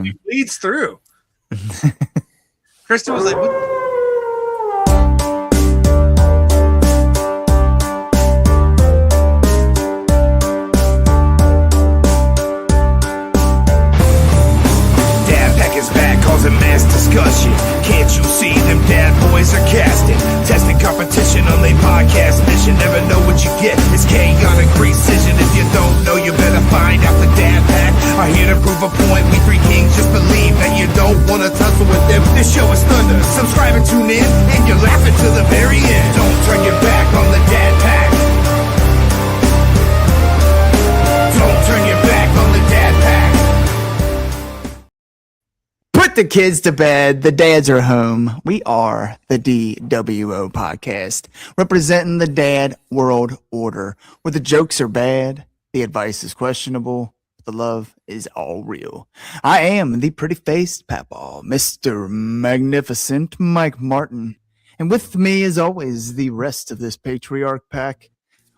He leads through. Kristen was like, what? Dad Pack is back, causing mass discussion. Can't you see them dad boys are casting? Testing competition on their podcast mission. Never know what you get. It's chaotic precision. If you don't know, you better find out the Dad Pack are here to prove a point. We three kings just believe that you don't want to tussle with them. This show is thunder. Subscribe and tune in, and you're laughing to the very end. Don't turn your back on the Dad Pack. Don't turn your back on the Dad Pack. Put the kids to bed. The dads are home. We are the dWo podcast, representing the dad world order, where the jokes are bad, the advice is questionable, the love is all real. I am the pretty-faced Papal, Mr. Magnificent Mike Martin, and with me, as always, the rest of this patriarch pack.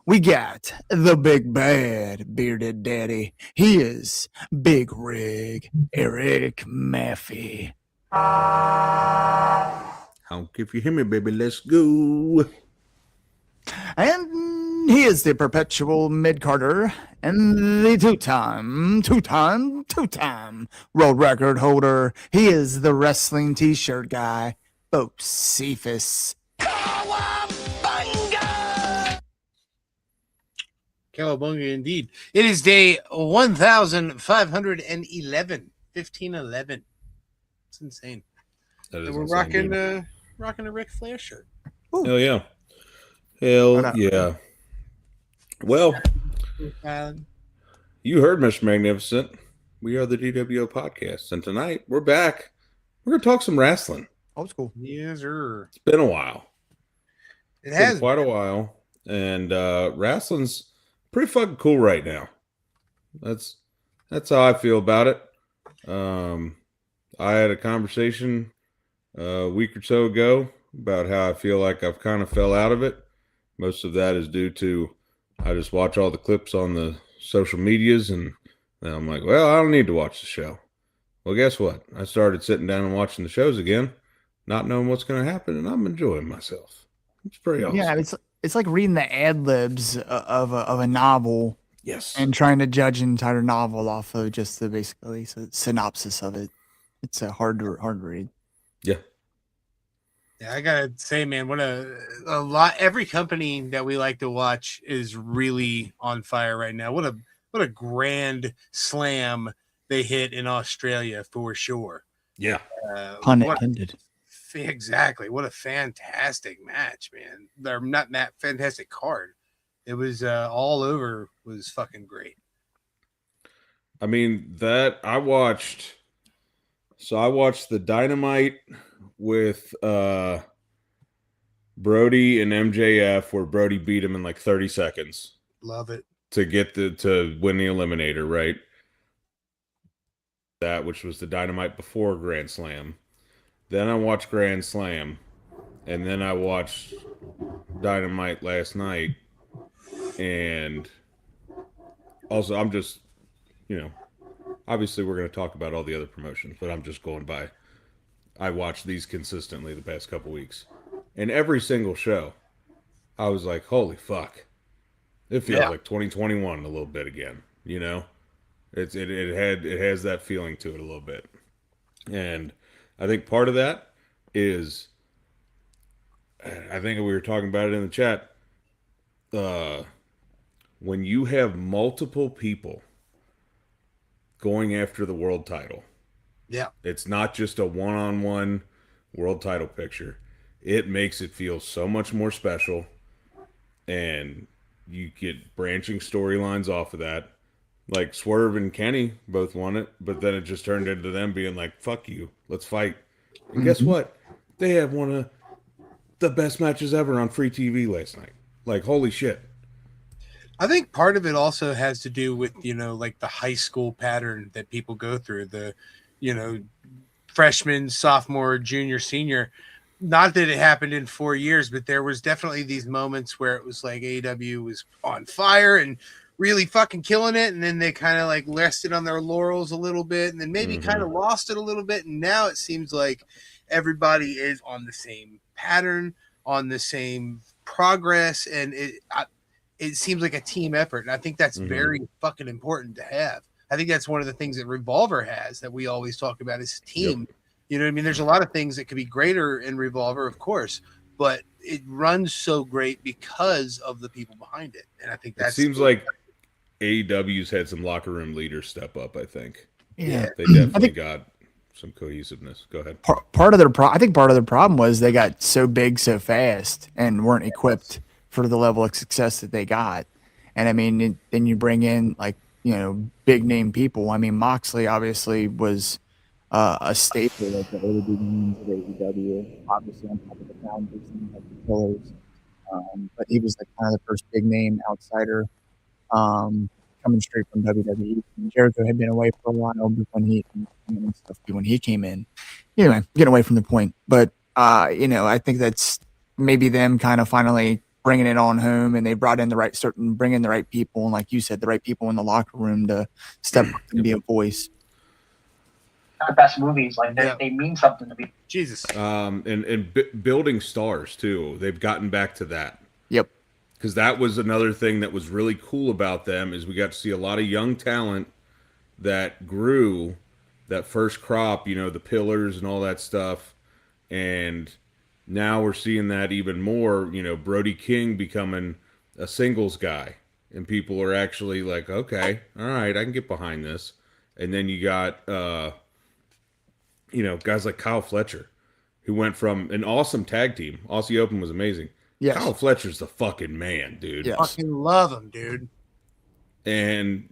We got the big bad bearded daddy. He is Big Rig Eric Maffey. Honk if you hear me, baby. Let's go. And he is the perpetual mid-carter and the two-time world record holder. He is the wrestling t-shirt guy, Bocephus. Cowabunga indeed. It is day 1511. 1511. It's insane. And we're rocking a Ric Flair shirt. Ooh. Hell yeah. Hell yeah. Well, you heard Mr. Magnificent. We are the dWo podcast. And tonight we're back. We're going to talk some wrestling. Old school. Yes, sir. It's been a while. It has been quite a while. And wrestling's pretty fucking cool right now. That's how I feel about it. I had a conversation a week or so ago about how I feel like I've kind of fell out of it. Most of that is due to I just watch all the clips on the social medias and I'm like, well, I don't need to watch the show. Well, guess what? I started sitting down and watching the shows again, not knowing what's going to happen, and I'm enjoying myself. It's pretty awesome. Yeah, it's like reading the ad libs of a novel. Yes. And trying to judge an entire novel off of just the basically synopsis of it. It's a hard to read. Yeah. Yeah, I gotta say, man, what a lot. Every company that we like to watch is really on fire right now. What a grand slam they hit in Australia for sure. Yeah. Pun intended. Exactly. What a fantastic match, man. They're not that fantastic card. It was all over. Was fucking great. I mean, I watched the Dynamite with Brody and MJF where Brody beat him in like 30 seconds. Love it. To get to win the Eliminator, right? That, which was the Dynamite before Grand Slam. Then I watched Grand Slam. And then I watched Dynamite last night. And also, I'm just, obviously we're going to talk about all the other promotions, but I'm just going by, I watched these consistently the past couple weeks. And every single show, I was like, holy fuck. It feels like 2021 a little bit again, It has that feeling to it a little bit. And I think part of that is, I think we were talking about it in the chat, when you have multiple people going after the world title, it's not just a one-on-one world title picture. It makes it feel so much more special, and you get branching storylines off of that. Like Swerve and Kenny both won it, but then it just turned into them being like, fuck you, let's fight. And guess what? They had one of the best matches ever on free TV last night. Like, holy shit. I think part of it also has to do with, like the high school pattern that people go through, the, freshman, sophomore, junior, senior. Not that it happened in 4 years, but there was definitely these moments where it was like AEW was on fire and really fucking killing it, and then they kind of like rested on their laurels a little bit, and then maybe kind of lost it a little bit, and now it seems like everybody is on the same pattern, on the same progress, and it seems like a team effort, and I think that's very fucking important to have. I think that's one of the things that Revolver has that we always talk about is team. Yep. You know what I mean? There's a lot of things that could be greater in Revolver, of course, but it runs so great because of the people behind it. And I think It that's seems like AEW's had some locker room leaders step up, I think. Yeah. They definitely got some cohesiveness. Go ahead. Part of their I think part of their problem was they got so big so fast and weren't equipped for the level of success that they got. And I mean, then you bring in like, big name people. I mean, Moxley obviously was a staple of the early beginnings of AEW, obviously on top of the founders and like the pillars. But he was like kind of the first big name outsider coming straight from WWE. And Jericho had been away for a while when he came in. Anyway, getting away from the point. But I think that's maybe them kind of finally bringing it on home, and they brought in bring in the right people, and like you said, the right people in the locker room to step up and be a voice. The best movies, like they mean something to me. Jesus. And building stars too. They've gotten back to that. Yep. Because that was another thing that was really cool about them is we got to see a lot of young talent that grew that first crop, the pillars and all that stuff. And now we're seeing that even more, Brody King becoming a singles guy. And people are actually like, okay, all right, I can get behind this. And then you got, guys like Kyle Fletcher, who went from an awesome tag team. Aussie Open was amazing. Yes. Kyle Fletcher's the fucking man, dude. Yes. Fucking love him, dude. And,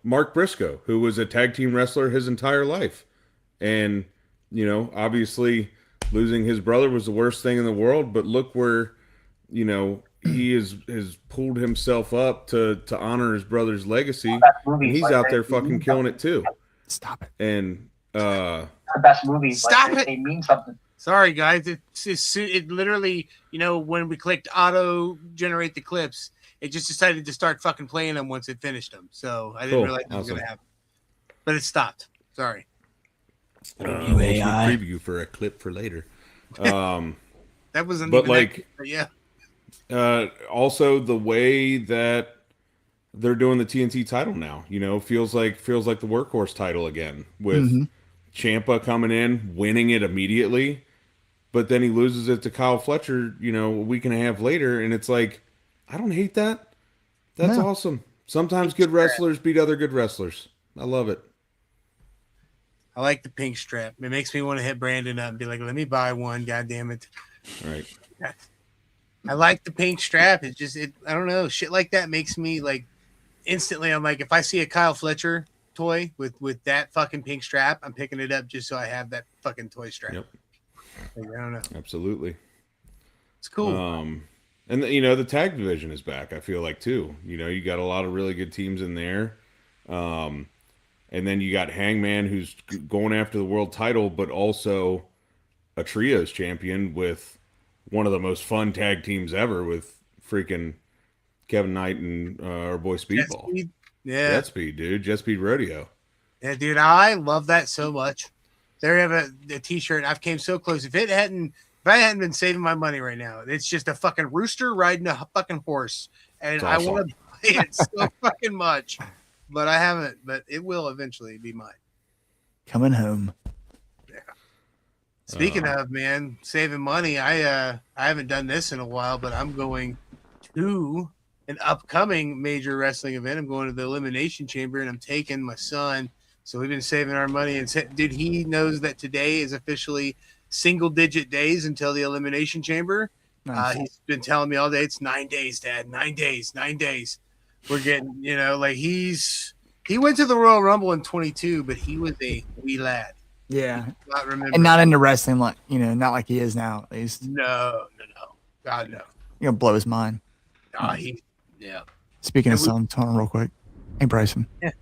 Mark Briscoe, who was a tag team wrestler his entire life. And, obviously losing his brother was the worst thing in the world, but look where, he has pulled himself up to honor his brother's legacy. And he's out there fucking killing it too. Stop it. And the best movies. Stop it. They mean something. Sorry, guys. It literally, when we clicked auto generate the clips, it just decided to start fucking playing them once it finished them. So I didn't realize it was going to happen. But it stopped. Sorry. Preview for a clip for later. That wasn't but even like, that, yeah. Also the way that they're doing the TNT title now, feels like the workhorse title again with Ciampa coming in, winning it immediately, but then he loses it to Kyle Fletcher, a week and a half later, and it's like, I don't hate that. That's awesome. Sometimes good wrestlers beat other good wrestlers. I love it. I like the pink strap. It makes me want to hit Brandon up and be like, let me buy one, god damn it. Right. I like the pink strap. It's just I don't know, shit like that makes me like instantly, I'm like, if I see a Kyle Fletcher toy with that fucking pink strap, I'm picking it up just so I have that fucking toy strap. Yep. Like, I don't know. Absolutely. It's cool. And the tag division is back, I feel like too. You got a lot of really good teams in there. And then you got Hangman, who's going after the world title, but also a trios champion with one of the most fun tag teams ever with freaking Kevin Knight and our boy Speedball. Jet Speed. Yeah. Jet Speed, dude. Jet Speed Rodeo. Yeah, dude. I love that so much. There have a t-shirt. I've came so close. If I hadn't been saving my money right now, it's just a fucking rooster riding a fucking horse. And Awesome. I want to play it so fucking much. But I haven't, but it will eventually be mine. Coming home. Yeah. Speaking of, man, saving money, I haven't done this in a while, but I'm going to an upcoming major wrestling event. I'm going to the Elimination Chamber, and I'm taking my son. So we've been saving our money. And dude, he knows that today is officially single-digit days until the Elimination Chamber. Nice. He's been telling me all day, it's 9 days, Dad, 9 days, 9 days. We're getting, like he went to the Royal Rumble in 22, but he was a wee lad. Yeah. Not remember. And not into wrestling, like not like he is now, at least. No. God, no. You're gonna blow his mind. Yeah. Speaking of something, hold on real quick. Hey, Bryson. Yeah.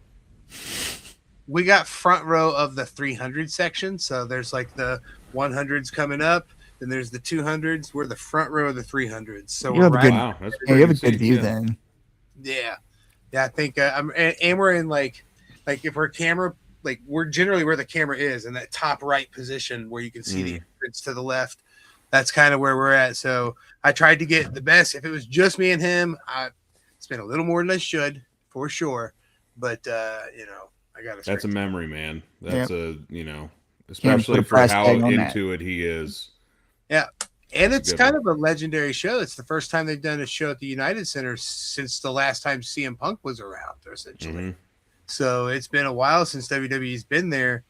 We got front row of the 300 section. So there's like the 100s coming up, then there's the 200s. We're the front row of the 300s. So You have a good, Wow, that's you have a pretty good view yeah. then. Yeah. Yeah, I think and we're in like if we're camera, like we're generally where the camera is in that top right position where you can see the entrance to the left. That's kind of where we're at. So I tried to get the best. If it was just me and him, I spent a little more than I should for sure. But you know, I got to. That's a memory, man. That's a Can't especially put a for price how tag on that. into it he is. Yeah. And That's it's a good kind one. of a legendary show. It's the first time they've done a show at the United Center since the last time CM Punk was around, essentially. So it's been a while since WWE's been there.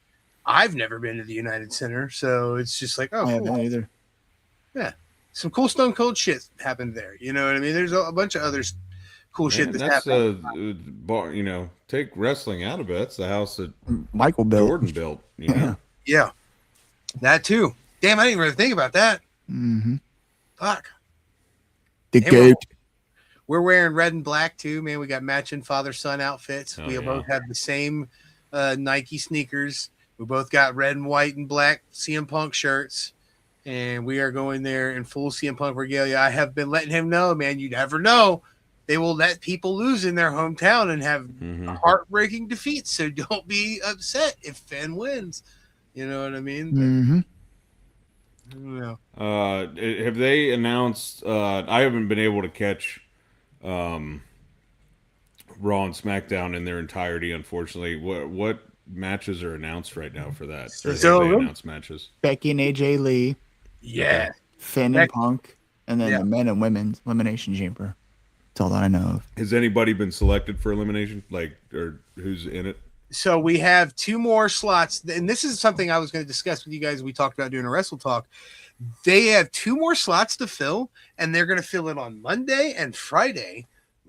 I've never been to the United Center, so it's just like, oh, I cool. haven't either. Yeah, some cool Stone Cold shit happened there. You know what I mean? There's a bunch of other cool shit Man, that's that's happened. you know, take wrestling out of it. That's the house that Michael built. Jordan built. You know, Yeah, that too. Damn, I didn't really think about that. Mm-hmm. Fuck. The Hey, goat. We're wearing red and black too, man. We got matching father-son outfits. Oh, we yeah. both have the same Nike sneakers. We both got red and white and black CM Punk shirts, and we are going there in full CM Punk regalia. I have been letting him know, man. You never know. They will let people lose in their hometown and have heartbreaking defeats. So don't be upset if Finn wins. You know what I mean? Mm-hmm. I don't know. have they announced? I haven't been able to catch Raw and SmackDown in their entirety, unfortunately. What matches are announced right now for that? Or have So- they announced matches? Becky and AJ Lee, Yeah. Finn and Punk, and then the men and women's Elimination Chamber. That's all that I know of. Has anybody been selected for elimination? Like, or who's in it? So we have 2 more slots, and this is something I was going to discuss with you guys. We talked about doing a Wrestle Talk. They have 2 more slots to fill, and they're going to fill it on Monday and Friday,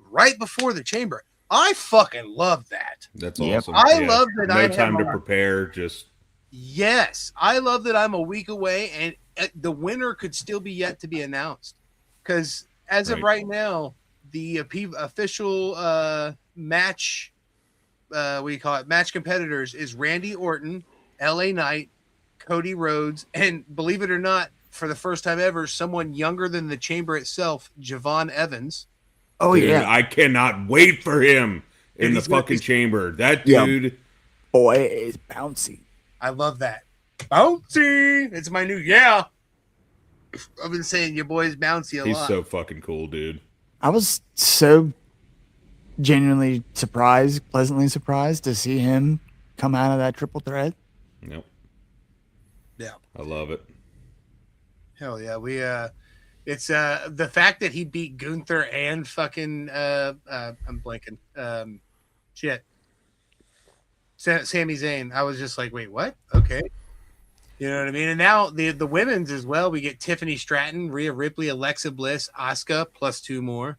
right before the Chamber. I fucking love that. That's Yep. awesome. I love that no I time have to prepare. Just Yes, I love that I'm a week away, and the winner could still be yet to be announced. Because as of right now, the official match, what do you call it? Match competitors is Randy Orton, LA Knight, Cody Rhodes, and believe it or not, for the first time ever, someone younger than the Chamber itself, Javon Evans. Oh, dude, yeah. I cannot wait for him in Dude, the he's gonna fucking be- chamber. That Yeah. dude, Boy is bouncy. I love that. Bouncy. It's my new yeah. I've been saying your boy's bouncy a he's lot. so fucking cool, dude. I was so genuinely surprised, pleasantly surprised to see him come out of that triple threat. Yep, Yeah. I love it. Hell yeah. We it's the fact that he beat Gunther and fucking I'm blanking. Shit. Sami Zayn. I was just like, wait, what? Okay. You know what I mean? And now the women's as well. We get Tiffany Stratton, Rhea Ripley, Alexa Bliss, Asuka, plus 2 more.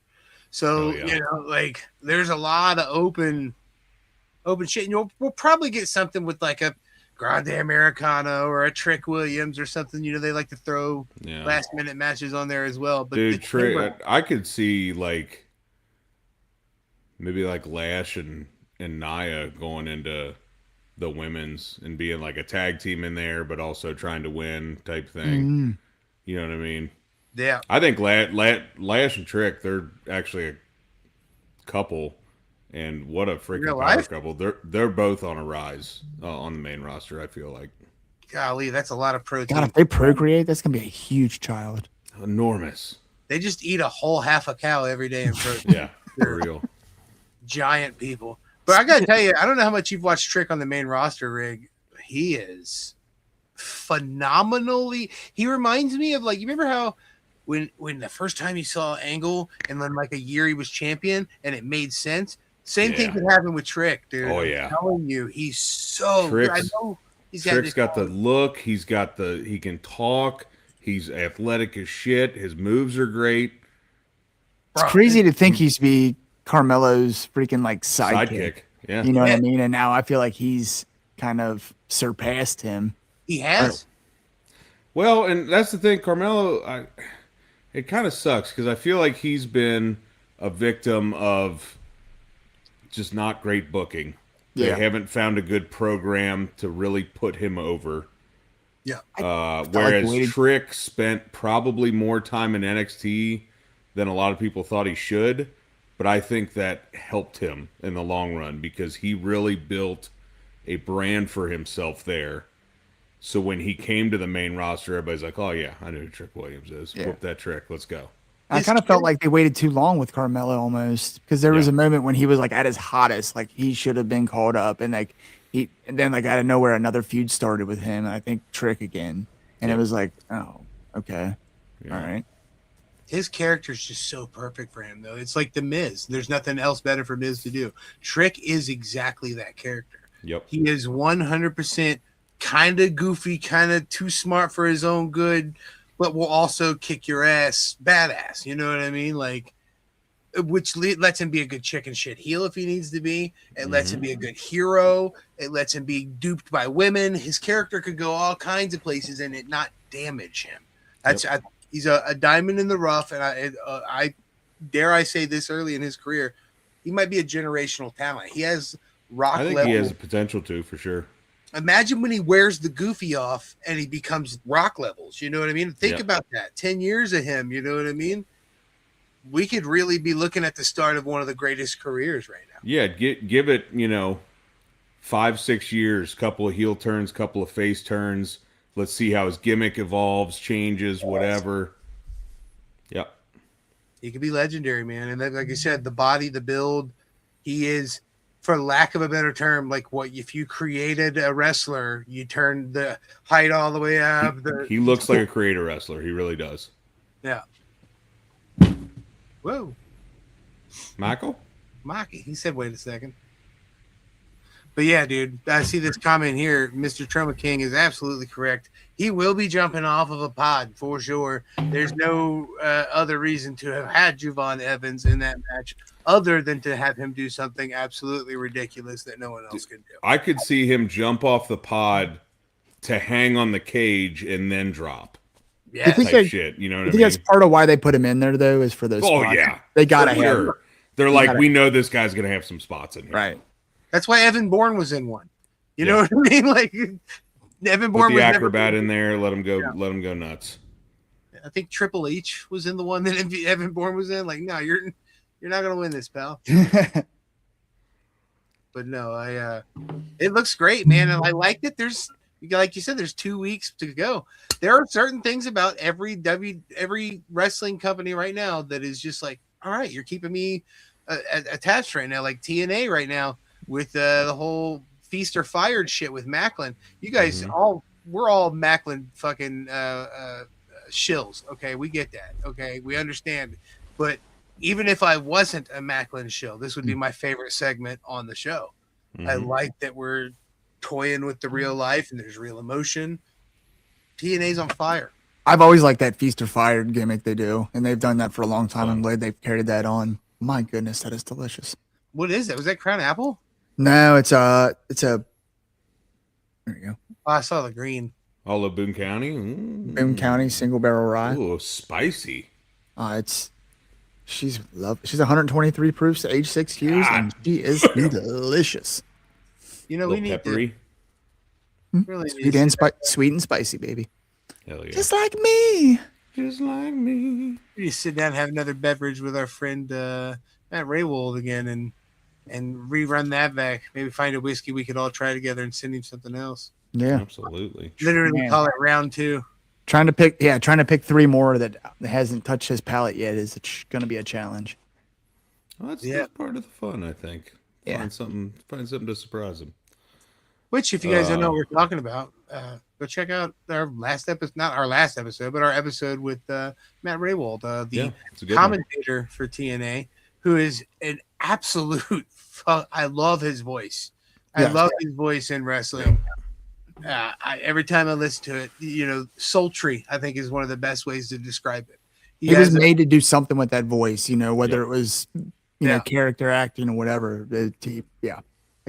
So, you know, like there's a lot of open shit. And we'll probably get something with like a Grande Americano or a Trick Williams or something. You know, they like to throw last minute matches on there as well. But Dude, Trick, I could see like maybe like Lash and Nia going into the women's and being like a tag team in there, but also trying to win type thing. You know what I mean? Yeah. I think Lash and Trick, they're actually a couple, and what a freaking Real power life? couple. They're both on a rise on the main roster. I feel like Golly, that's a lot of protein. God, if they procreate, that's gonna be a huge child. enormous. They just eat a whole half a cow every day in protein. Yeah, for real. Giant people. But I gotta tell you, I don't know how much you've watched Trick on the main roster, Rig. He is phenomenally. He reminds me of like, you remember how when the first time you saw Angle and then like a year he was champion and it made sense. Same thing could happen with Trick, dude. Oh, I'm yeah. telling you, he's so good. I know he's Trick's got the look. He can talk. He's athletic as shit. His moves are great. It's crazy to think he's be Carmelo's freaking like sidekick. Yeah. You know what I mean? And now I feel like he's kind of surpassed him. He has. Well, and that's the thing, Carmelo. It kind of sucks because I feel like he's been a victim of just not great booking. They haven't found a good program to really put him over. Yeah. Whereas Trick spent probably more time in NXT than a lot of people thought he should. but I think that helped him in the long run because he really built a brand for himself there. So when he came to the main roster, everybody's like, "Oh yeah, I know who Trick Williams is. Yeah. Whoop that trick. Let's go." I kind of felt like they waited too long with Carmelo almost because there was Yeah. a moment when he was like at his hottest, like he should have been called up, and like and then like out of nowhere another feud started with him, and I think Trick again, and it Yep. was like, oh, okay, Yeah. all right, His character's just so perfect for him, though. It's like the Miz. There's nothing else better for Miz to do. Trick is exactly that character. Yep. He is 100% kind of goofy, kind of too smart for his own good, but will also kick your ass badass. You know what I mean? Like, which lets him be a good chicken shit heel if he needs to be. It lets him be a good hero. It lets him be duped by women. His character could go all kinds of places and it not damage him. That's he's a diamond in the rough, and I dare I say this early in his career, he might be a generational talent. He has rock I think level. he has the potential to, for sure. Imagine when he wears the goofy off and he becomes rock levels. You know what I mean? Think about that. 10 years of him. You know what I mean? We could really be looking at the start of one of the greatest careers right now. Yeah, give it, 5-6 years, couple of heel turns, couple of face turns. Let's see how his gimmick evolves, changes, whatever. Yep. He could be legendary, man. And then, like I said, the body, the build, he is, for lack of a better term, like what if you created a wrestler, you turn the height all the way up. He looks like a creator wrestler. He really does. Yeah. Whoa. Michael? Maki. He said, wait a second. But yeah, dude, I see this comment here. Mr. Troma King is absolutely correct. He will be jumping off of a pod for sure. There's no other reason to have had Javon Evans in that match other than to have him do something absolutely ridiculous that no one else could do. I could see him jump off the pod to hang on the cage and then drop. Yeah. Type shit. You know what I I think mean? that's part of why they put him in there though, is for those. Oh, spots. yeah. They gotta For have sure. They're like, we know this guy's going to have some spots in here. right. That's why Evan Bourne was in one. You know what I mean? Like Evan Bourne Put the was acrobat in there. Let him go. Let him go nuts. I think Triple H was in the one that Evan Bourne was in. Like, no, you're not gonna win this, pal. But no, it looks great, man, and I liked it. There's, like you said, there's 2 weeks to go. There are certain things about every wrestling company right now that is just like, all right, you're keeping me attached right now, like TNA right now with the whole feast or fired shit with Macklin. You guys we're all Macklin fucking shills. Okay, we get that. Okay, we understand. But even if I wasn't a Macklin shill, this would be my favorite segment on the show. I like that we're toying with the real life and there's real emotion. TNA's on fire. I've always liked that feast or fired gimmick they do, and they've done that for a long time. I'm glad they've carried that on. My goodness, that is delicious. What is that? Was that Crown Apple? No, it's a. There you go. Oh, I saw the green. All of Boone County. Boone County single barrel rye. Oh, spicy. She's 123 proofs to age 6 years, and she is delicious. You know, we need peppery. to really Sweet and spicy, baby. Hell yeah. Just like me. Just like me. We just sit down and have another beverage with our friend Matt Raywold again and rerun that back. Maybe find a whiskey we could all try together and send him something else. Yeah. Absolutely. Literally call it round 2. Trying to pick 3 more that hasn't touched his palate yet is going to be a challenge. Well, that's part of the fun, I think. Yeah. Find something to surprise him. Which, if you guys don't know what we're talking about, go check out our last episode, not our last episode, but our episode with Matt Raywold, the commentator for TNA, who is an absolute I love his voice. I love his voice in wrestling. Every time I listen to it, sultry, I think, is one of the best ways to describe it. He was made to do something with that voice, whether it was, character acting or whatever. A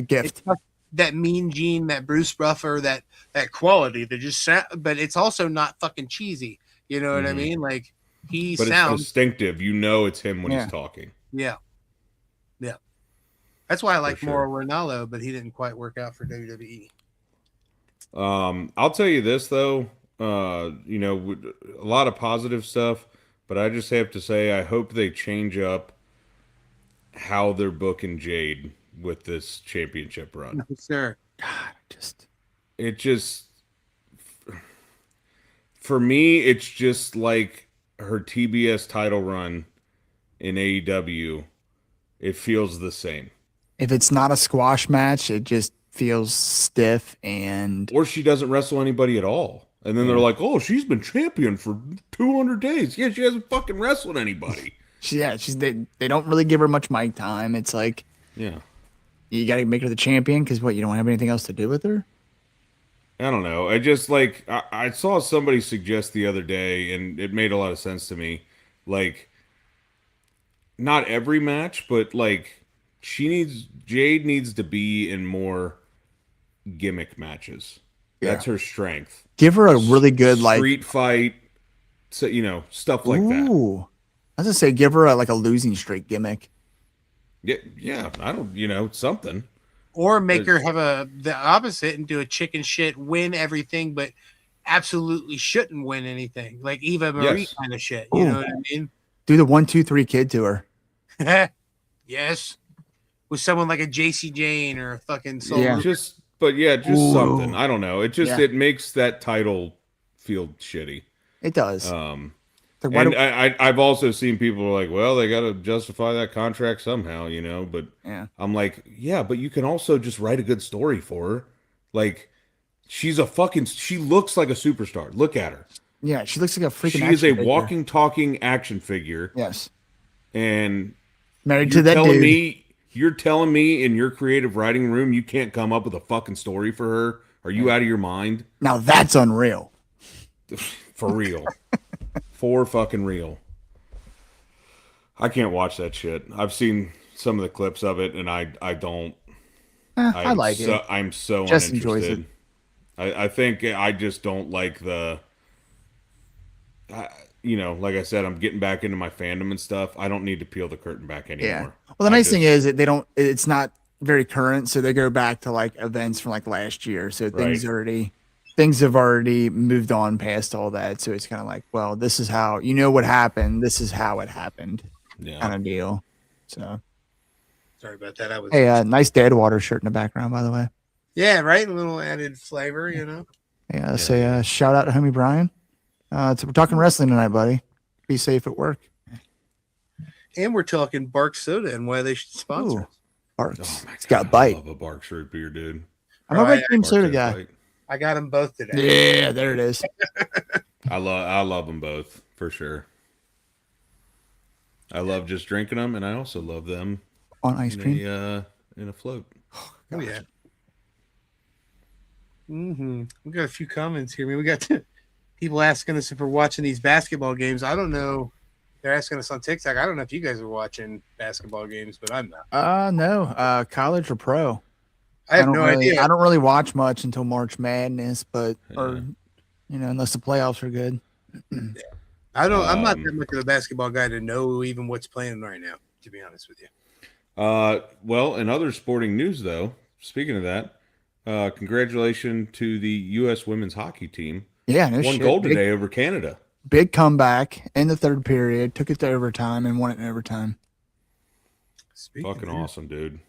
gift. It's that Mean Gene, that Bruce Buffer, that quality that just but it's also not fucking cheesy. You know what I mean? Like but it's distinctive. It's him when he's talking. Yeah. That's why I like Mauro Ranallo, but he didn't quite work out for WWE. I'll tell you this though, a lot of positive stuff, but I just have to say I hope they change up how they're booking Jade with this championship run. Sure. It just, for me, it's just like her TBS title run in AEW. It feels the same. If it's not a squash match, it just feels stiff and Or she doesn't wrestle anybody at all. And then they're like, oh, she's been champion for 200 days. Yeah, she hasn't fucking wrestled anybody. they don't really give her much mic time. It's like, Yeah. you got to make her the champion because what, you don't have anything else to do with her? I don't know. I just like I saw somebody suggest the other day, and it made a lot of sense to me. Like, not every match, but like Jade needs to be in more gimmick matches. That's her strength. Give her a really good Street fight, so stuff like that. Ooh. I was gonna say give her like a losing streak gimmick. Yeah. I don't, something. Or make her have the opposite and do a chicken shit, win everything, but absolutely shouldn't win anything. Like Eva Marie kind of shit. You know what I mean? Do the 1, 2, 3 kid to her. Yes. With someone like a JC Jane or a fucking Soul Yeah. Luke. Just something. I don't know. It just it makes that title feel shitty. It does. And I've also seen people who are like, well, they got to justify that contract somehow, But I'm like, yeah, but you can also just write a good story for her. Like, she looks like a superstar. Look at her. Yeah, she looks like a freaking. She is a figure. walking, talking action figure. Yes. And married to that dude. You're telling me in your creative writing room you can't come up with a fucking story for her? Are you out of your mind? Now that's unreal. For real. For fucking real. I can't watch that shit. I've seen some of the clips of it, and I don't. I like it. I'm so Just uninterested. enjoys it. I think I just don't like the. Like I said, I'm getting back into my fandom and stuff. I don't need to peel the curtain back anymore. Yeah. Well, the nice thing is that they don't. It's not very current, so they go back to like events from like last year. So things have already moved on past all that. So it's kind of like, well, this is how what happened. This is how it happened. Yeah. Kind of deal. So. Sorry about that. Hey, nice dad shirt in the background, by the way. Yeah, right. A little added flavor, Yeah. Say shout out to homie Brian. So we're talking wrestling tonight, buddy. Be safe at work. And we're talking Bark Soda and why they should sponsor us. Barks. It's got a bite. I love a Barks root beer, dude. I'm a cream soda guy. Bite. I got them both today. Yeah, there it is. I love them both for sure. I love just drinking them, and I also love them on ice cream in a float. Oh yeah. We got a few comments here. I mean, we got people asking us if we're watching these basketball games. I don't know. They're asking us on TikTok. I don't know if you guys are watching basketball games, but I'm not. No. College or pro. I have no idea. I don't really watch much until March Madness, but unless the playoffs are good. I'm not that much of a basketball guy to know even what's playing right now, to be honest with you. Well, in other sporting news, though, speaking of that, congratulations to the U.S. women's hockey team. Yeah, no won shit. gold today over Canada. Big comeback in the third period, took it to overtime, and won it in overtime. Fucking awesome, dude.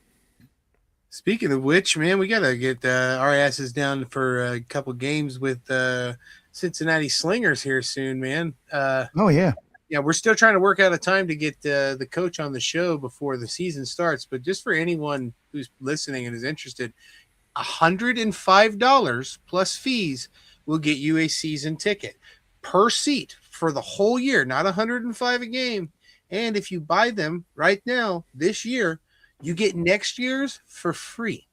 Speaking of which, man, we got to get our asses down for a couple games with Cincinnati Slingers here soon, man. Oh, yeah. Yeah, we're still trying to work out a time to get the coach on the show before the season starts. But just for anyone who's listening and is interested, $105 plus fees will get you a season ticket per seat for the whole year, not $105 a game. And if you buy them right now, this year, you get next year's for free.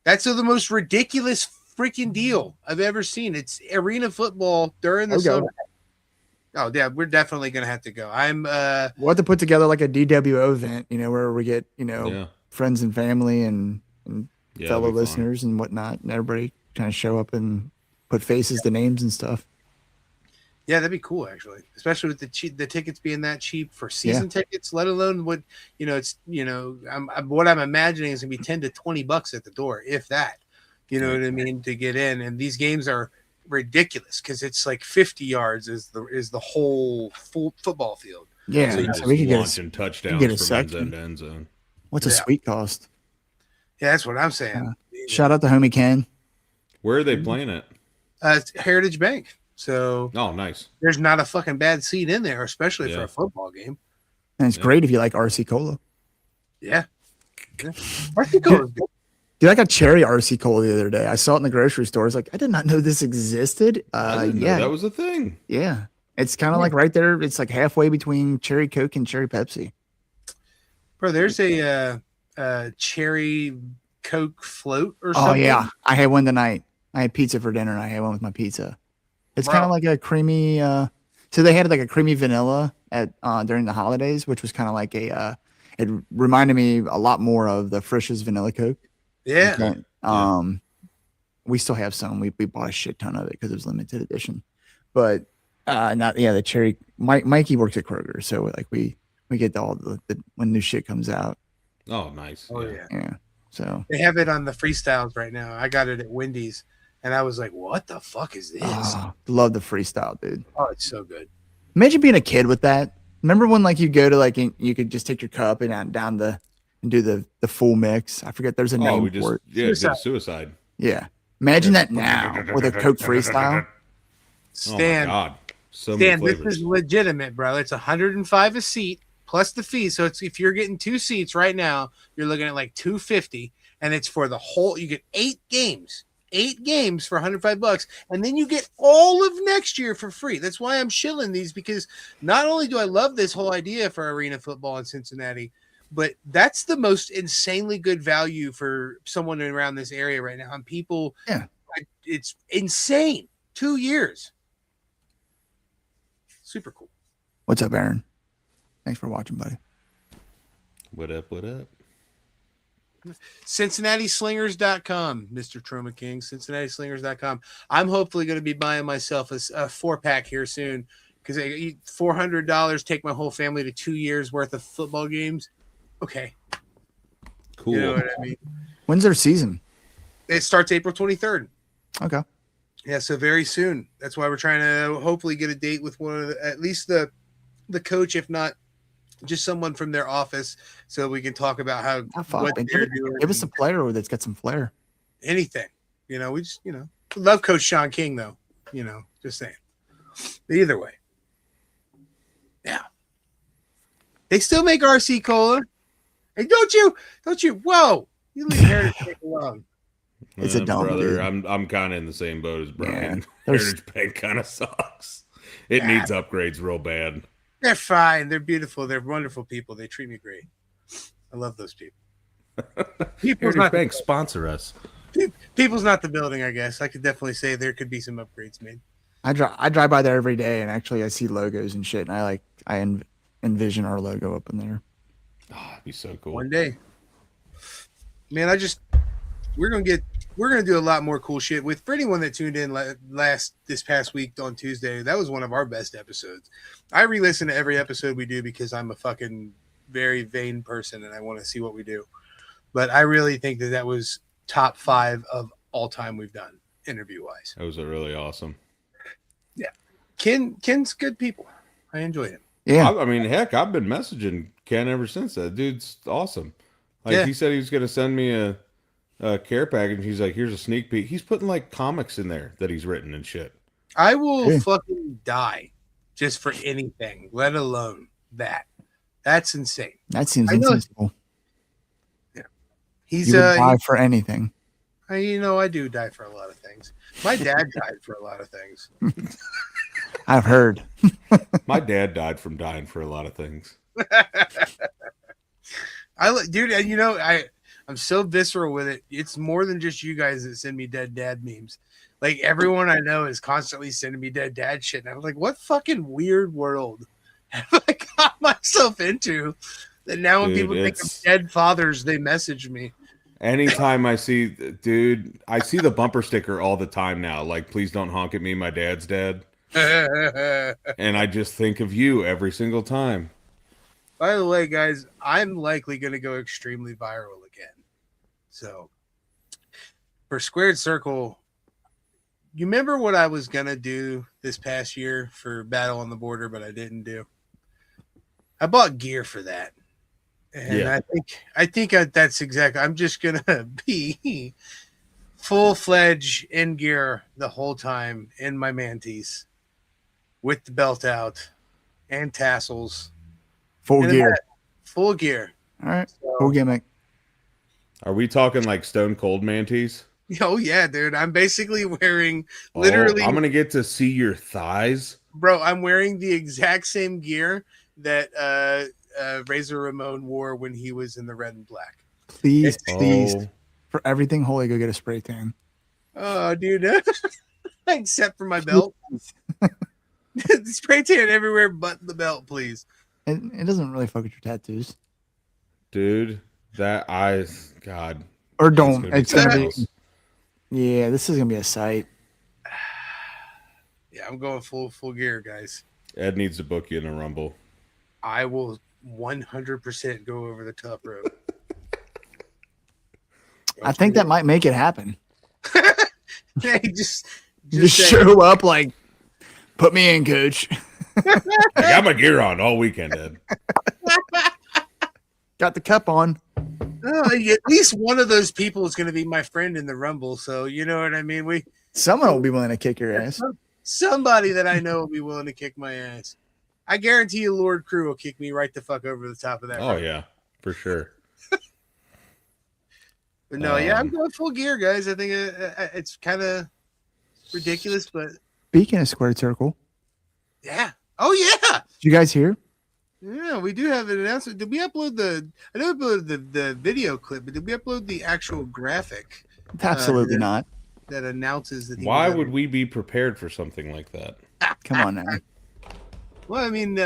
That's the most ridiculous freaking deal I've ever seen. It's arena football during the summer. Oh, yeah, we're definitely going to have to go. We'll have to put together like a dWo event, where we get, friends and family and fellow listeners and whatnot, and everybody kind of show up and put faces to names and stuff. Yeah, that'd be cool, actually, especially with the tickets being that cheap for season tickets, let alone what, what I'm imagining is going to be 10 to 20 bucks at the door, if that, what I mean, to get in. And these games are ridiculous because it's like 50 yards is the whole full football field. Yeah, So so we could launching touchdowns get a from end zone section. to end zone. What's a Yeah. suite cost? Yeah, that's what I'm saying. Shout out to homie Ken. Where are they playing it? It's Heritage Bank. So Oh, nice. there's not a fucking bad seat in there, especially for Yeah. a football game. And it's great if you like RC Cola. Yeah. RC Cola is good. Dude, I got cherry RC Cola the other day. I saw it in the grocery store. I was like, I did not know this existed. I didn't know that was a thing. Yeah. It's kind of like right there. It's like halfway between cherry Coke and cherry Pepsi. Bro, there's a cherry Coke float or Oh, something. yeah. I had one tonight. I had pizza for dinner and I had one with my pizza. It's kind of like a creamy, so they had like a creamy vanilla at during the holidays, which was kind of like it reminded me a lot more of the Frisch's vanilla Coke. Yeah. Okay. We still have some. We bought a shit ton of it because it was limited edition. But the cherry. Mikey works at Kroger, so like we get all the when new shit comes out. Oh, nice. Oh yeah. Yeah. So they have it on the freestyles right now. I got it at Wendy's, and I was like, "What the fuck is this?" Love the freestyle, dude. Oh, it's so good. Imagine being a kid with that. Remember when like you go to like you could just take your cup and do the full mix. I forget there's a name for it. Yeah, suicide. Yeah. Imagine that now with a Coke freestyle. Stan, oh my God. So Stan, many this flavors. is legitimate, bro. It's 105 a seat plus the fee. So it's if you're getting 2 seats right now, you're looking at like 250, and it's for the whole. You get 8 games. 8 games for $105, and then you get all of next year for free. That's why I'm shilling these, because not only do I love this whole idea for arena football in Cincinnati, but that's the most insanely good value for someone around this area right now. And people, it's insane. 2 years. Super cool. What's up, Aaron? Thanks for watching, buddy. What up? What up? CincinnatiSlingers.com, Mr. Troma King. CincinnatiSlingers.com. I'm hopefully going to be buying myself a 4-pack here soon, because I eat $400, take my whole family to 2 years worth of football games. Okay. Cool. You know what I mean? When's their season? It starts April 23rd. Okay. Yeah, so very soon. That's why we're trying to hopefully get a date with one of at least the coach, if not just someone from their office, so we can talk about what they're doing. Give us a player that's got some flair. Anything. We just, love Coach Sean King, though. Just saying. But either way. Yeah. They still make RC Cola. Hey, don't you, whoa. You leave Heritage alone. It's a dumb brother. dude. I'm kind of in the same boat as Brian. Yeah, Heritage Bank kind of sucks. It needs upgrades real bad. They're fine. They're beautiful. They're wonderful people. They treat me great. I love those people. Heritage Bank sponsor us. People's not the building, I guess. I could definitely say there could be some upgrades made. I drive by there every day, and actually I see logos and shit, and I envision our logo up in there. Oh, that'd be so cool. One day. Man, we're gonna do a lot more cool shit. For anyone that tuned in this past week on Tuesday, that was one of our best episodes. I re-listen to every episode we do because I'm a fucking very vain person and I want to see what we do. But I really think that was top 5 of all time we've done interview wise. That was really awesome. Yeah, Ken's good people. I enjoy him. Yeah, I mean, heck, I've been messaging Ken ever since. That dude's awesome. He said he was going to send me a care package. He's like, here's a sneak peek. He's putting like comics in there that he's written and shit. I will fucking die just for anything, let alone that. That's insane. That seems insensible. Yeah, you would die for anything. I do die for a lot of things. My dad died for a lot of things. I've heard. My dad died from dying for a lot of things. I'm so visceral with it. It's more than just you guys that send me dead dad memes. Like, everyone I know is constantly sending me dead dad shit. And I'm like, what fucking weird world have I got myself into that now when people think of dead fathers, they message me? Anytime I see the bumper sticker all the time now. Like, please don't honk at me. My dad's dead. And I just think of you every single time. By the way, guys, I'm likely going to go extremely viral again. So, for Squared Circle, you remember what I was going to do this past year for Battle on the Border, but I didn't do? I bought gear for that. And Yeah. I think that's exactly. I'm just gonna be full-fledged in gear the whole time in my manties with the belt out and tassels Full and gear. full gear. All right. So, Full gimmick. Are we talking like Stone Cold manties? oh yeah, dude. I'm basically wearing Oh, literally, I'm gonna get to see your thighs. bro. I'm wearing the exact same gear that Razor Ramon wore when he was in the red and black. Please, It's- please. Oh, For everything holy, go get a spray tan. Oh, dude. Except for my belt. Spray tan everywhere but the belt, please. It doesn't really fuck with your tattoos. dude, God. Or It's don't. gonna be It's gonna something be. else. Yeah, this is gonna be a sight. Yeah, I'm going full gear, guys. Ed needs to book you in a rumble. I will 100% go over the top rope. I think that might make it happen. Hey, just Just say, show up like, put me in, coach. I got my gear on all weekend, Ed. Got the cup on. at least one of those people is going to be my friend in the Rumble. So you know what I mean. Someone will be willing to kick your ass. Somebody that I know will be willing to kick my ass. I guarantee you, Lord Crew will kick me right the fuck over the top of that. Oh rope. yeah, for sure. But no, yeah, I'm going full gear, guys. I think it's kind of ridiculous, but Speaking of squared circle, yeah. Oh yeah. did you guys hear? Yeah, we do have an announcement. Did we upload I know we uploaded the video clip, but did we upload the actual graphic Absolutely yeah. not. that announces that? Why would we be prepared for something like that? Come on now. Well, I mean,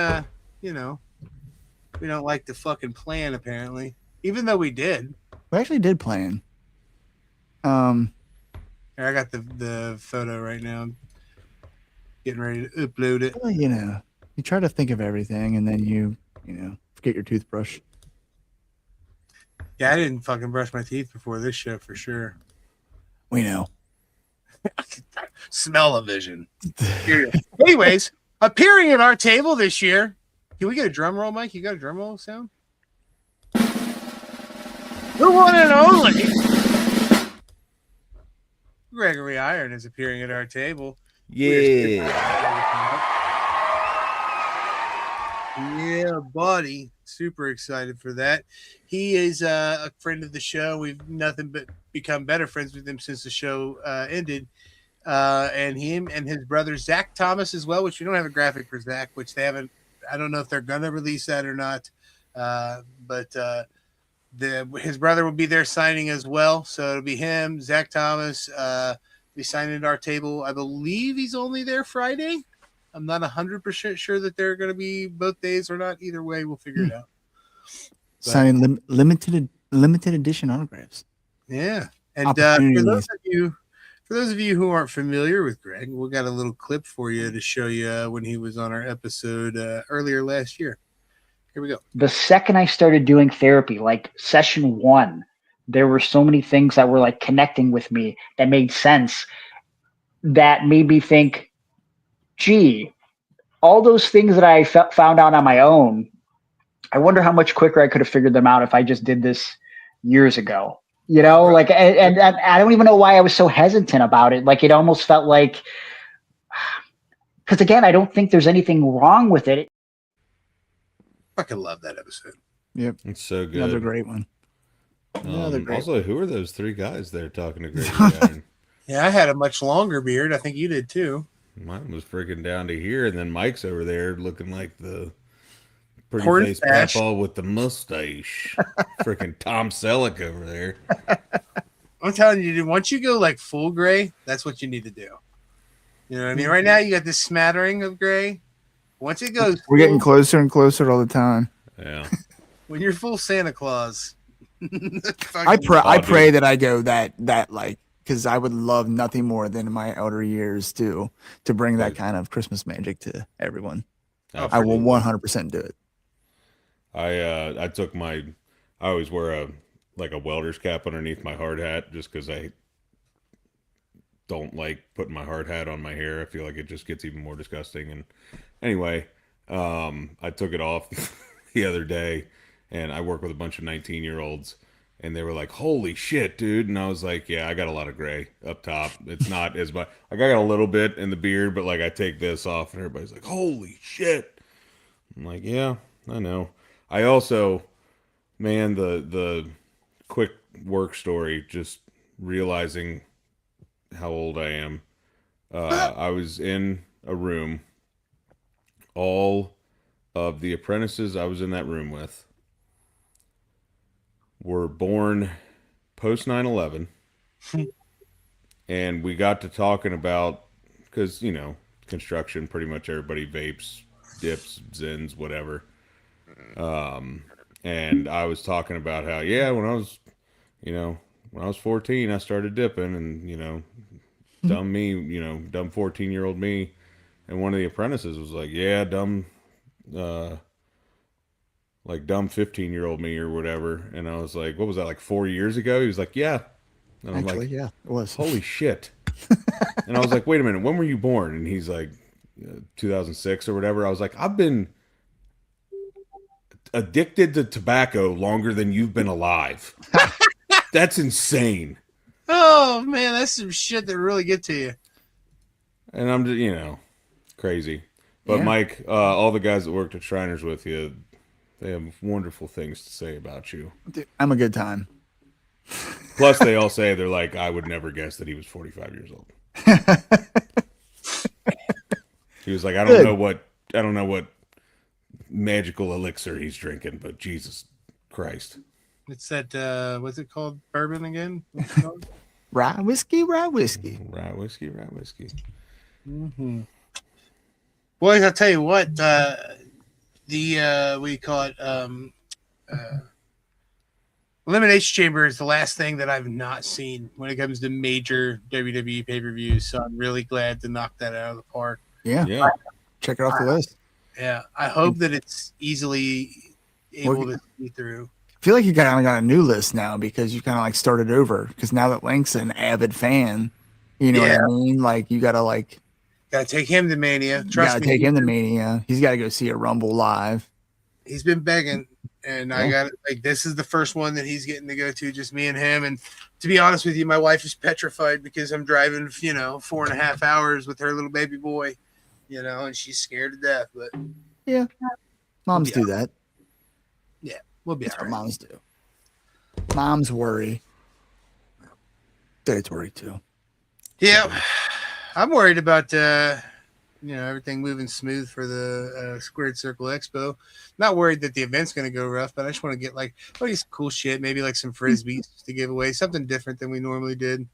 you know, we don't like to fucking plan apparently, even though we did. We actually did plan. Here, I got the photo right now. I'm getting ready to upload it. Well, you know, you try to think of everything and then you forget your toothbrush. Yeah, I didn't fucking brush my teeth before this show for sure. We know. Smell-o-vision. Anyways, appearing at our table this year. Can we get a drum roll, Mike? You got a drum roll sound? The one and only Gregory Iron is appearing at our table. Yeah. Yeah, buddy. Super excited for that. He is a friend of the show. We've nothing but become better friends with him since the show ended. And him and his brother Zach Thomas as well, which we don't have a graphic for Zach, which they haven't. I don't know if they're gonna release that or not. But his brother will be there signing as well. So it'll be him, Zach Thomas, be signing at our table. I believe he's only there Friday. I'm not 100% sure that they're going to be both days or not. Either way, we'll figure it out. Signing limited edition autographs. Yeah. And for those of you who aren't familiar with Greg, we got a little clip for you to show you when he was on our episode earlier last year. Here we go. The second I started doing therapy, like session 1, there were so many things that were like connecting with me that made sense, that made me think, gee, all those things that I found out on my own, I wonder how much quicker I could have figured them out if I just did this years ago. You know, like, and I don't even know why I was so hesitant about it. Like, it almost felt like, because again, I don't think there's anything wrong with it. Fucking love that episode. Yep. It's so good. Another great one. Another great Also, who are those 3 guys there talking to Gregory Iron? Yeah, I had a much longer beard. I think you did too. Mine was freaking down to here, and then Mike's over there looking like the pretty Porn face stash. papa with the mustache. Freaking Tom Selleck over there. I'm telling you, dude, once you go like full gray, that's what you need to do. You know what I mean? Right now, you got this smattering of gray. Once it goes, We're getting full- closer and closer all the time. Yeah. when you're full Santa Claus. I pray dude. that I go that like, because I would love nothing more than in my elder years to bring that kind of Christmas magic to everyone. I will 100% do it. I took I always wear a welder's cap underneath my hard hat just because I don't like putting my hard hat on my hair. I feel like it just gets even more disgusting. And anyway, I took it off the other day, and I work with a bunch of 19-year-olds, and they were like, "Holy shit, dude!" And I was like, "Yeah, I got a lot of gray up top. It's not as much. Like I got a little bit in the beard, but like I take this off, and everybody's like, "Holy shit!" I'm like, "Yeah, I know." I also, man, the quick work story, just realizing how old I am. I was in a room. All of the apprentices I was in that room with were born post 9/11, and we got to talking about, because construction, pretty much everybody vapes, dips, zins, whatever. And I was talking about how, yeah, when I was 14, I started dipping, and dumb me, dumb 14-year-old me. And one of the apprentices was like, yeah, uh dumb 15-year-old me or whatever. And I was like, what was that, like 4 years ago? He was like, yeah. And I'm Actually, like, yeah, it was. holy shit. And I was like, wait a minute, when were you born? And he's like, 2006 or whatever. I was like, I've been addicted to tobacco longer than you've been alive. That's insane. Oh man, that's some shit that really get to you. And I'm just, crazy. But Yeah. Mike, all the guys that worked at Shriners with you, they have wonderful things to say about you. Dude, I'm a good time. Plus, they all say, they're like, I would never guess that he was 45 years old. He was like, Good. I don't know what magical elixir he's drinking, but Jesus Christ. It's that what's it called? Bourbon again? What's it called? Rye whiskey, rye whiskey. Rye whiskey, rye whiskey. Mm-hmm. Boys, I'll tell you what, the what do you call it? Elimination Chamber is the last thing that I've not seen when it comes to major WWE pay-per-views. So I'm really glad to knock that out of the park. Yeah. Yeah. Check it off the list. Yeah, I hope that it's easily able to see through. I feel like you kind of got a new list now because you kind of like started over. Because now that Link's an avid fan, you know what I mean? Like you gotta Gotta take him to Mania. you Trust gotta me, take him to Mania. He's got to go see a Rumble live. he's been begging, and I Yeah. got like this is the first one that he's getting to go to, just me and him. And to be honest with you, my wife is petrified because I'm driving 4.5 hours with her little baby boy, and she's scared to death. But Yeah, moms Yeah. do that. we'll be That's all what right. moms do. Moms worry. Dads worry too. Yeah, I'm worried about everything moving smooth for the Squared Circle Expo. Not worried that the event's going to go rough, but I just want to get some cool shit, maybe like some frisbees to give away, something different than we normally did.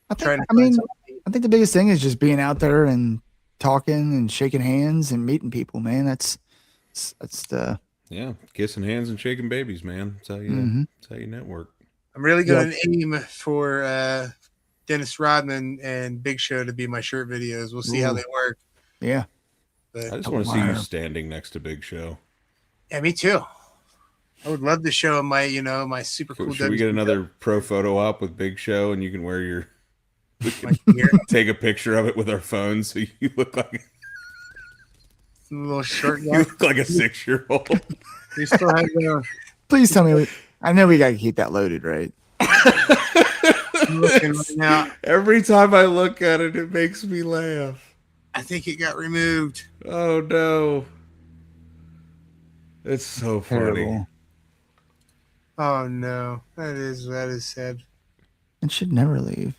I Trying think, to find something. I think the biggest thing is just being out there and talking and shaking hands and meeting people, man. That's the Yeah. Kissing hands and shaking babies, man. That's how you network. I'm really going to aim for Dennis Rodman and Big Show to be my shirt videos. We'll see how they work. yeah. But I just want to see you standing next to Big Show. yeah, me too. I would love to show him my my super cool. Should we get another pro photo op with Big Show, and you can wear your my gear. take a picture of it with our phones so you look like A little short you guy. look like a 6-year-old. We still have Please tell me. I know we got to keep that loaded, right? looking right now. Every time I look at it, it makes me laugh. I think it got removed. Oh no. It's so funny. Terrible. Oh no, that is sad. It should never leave.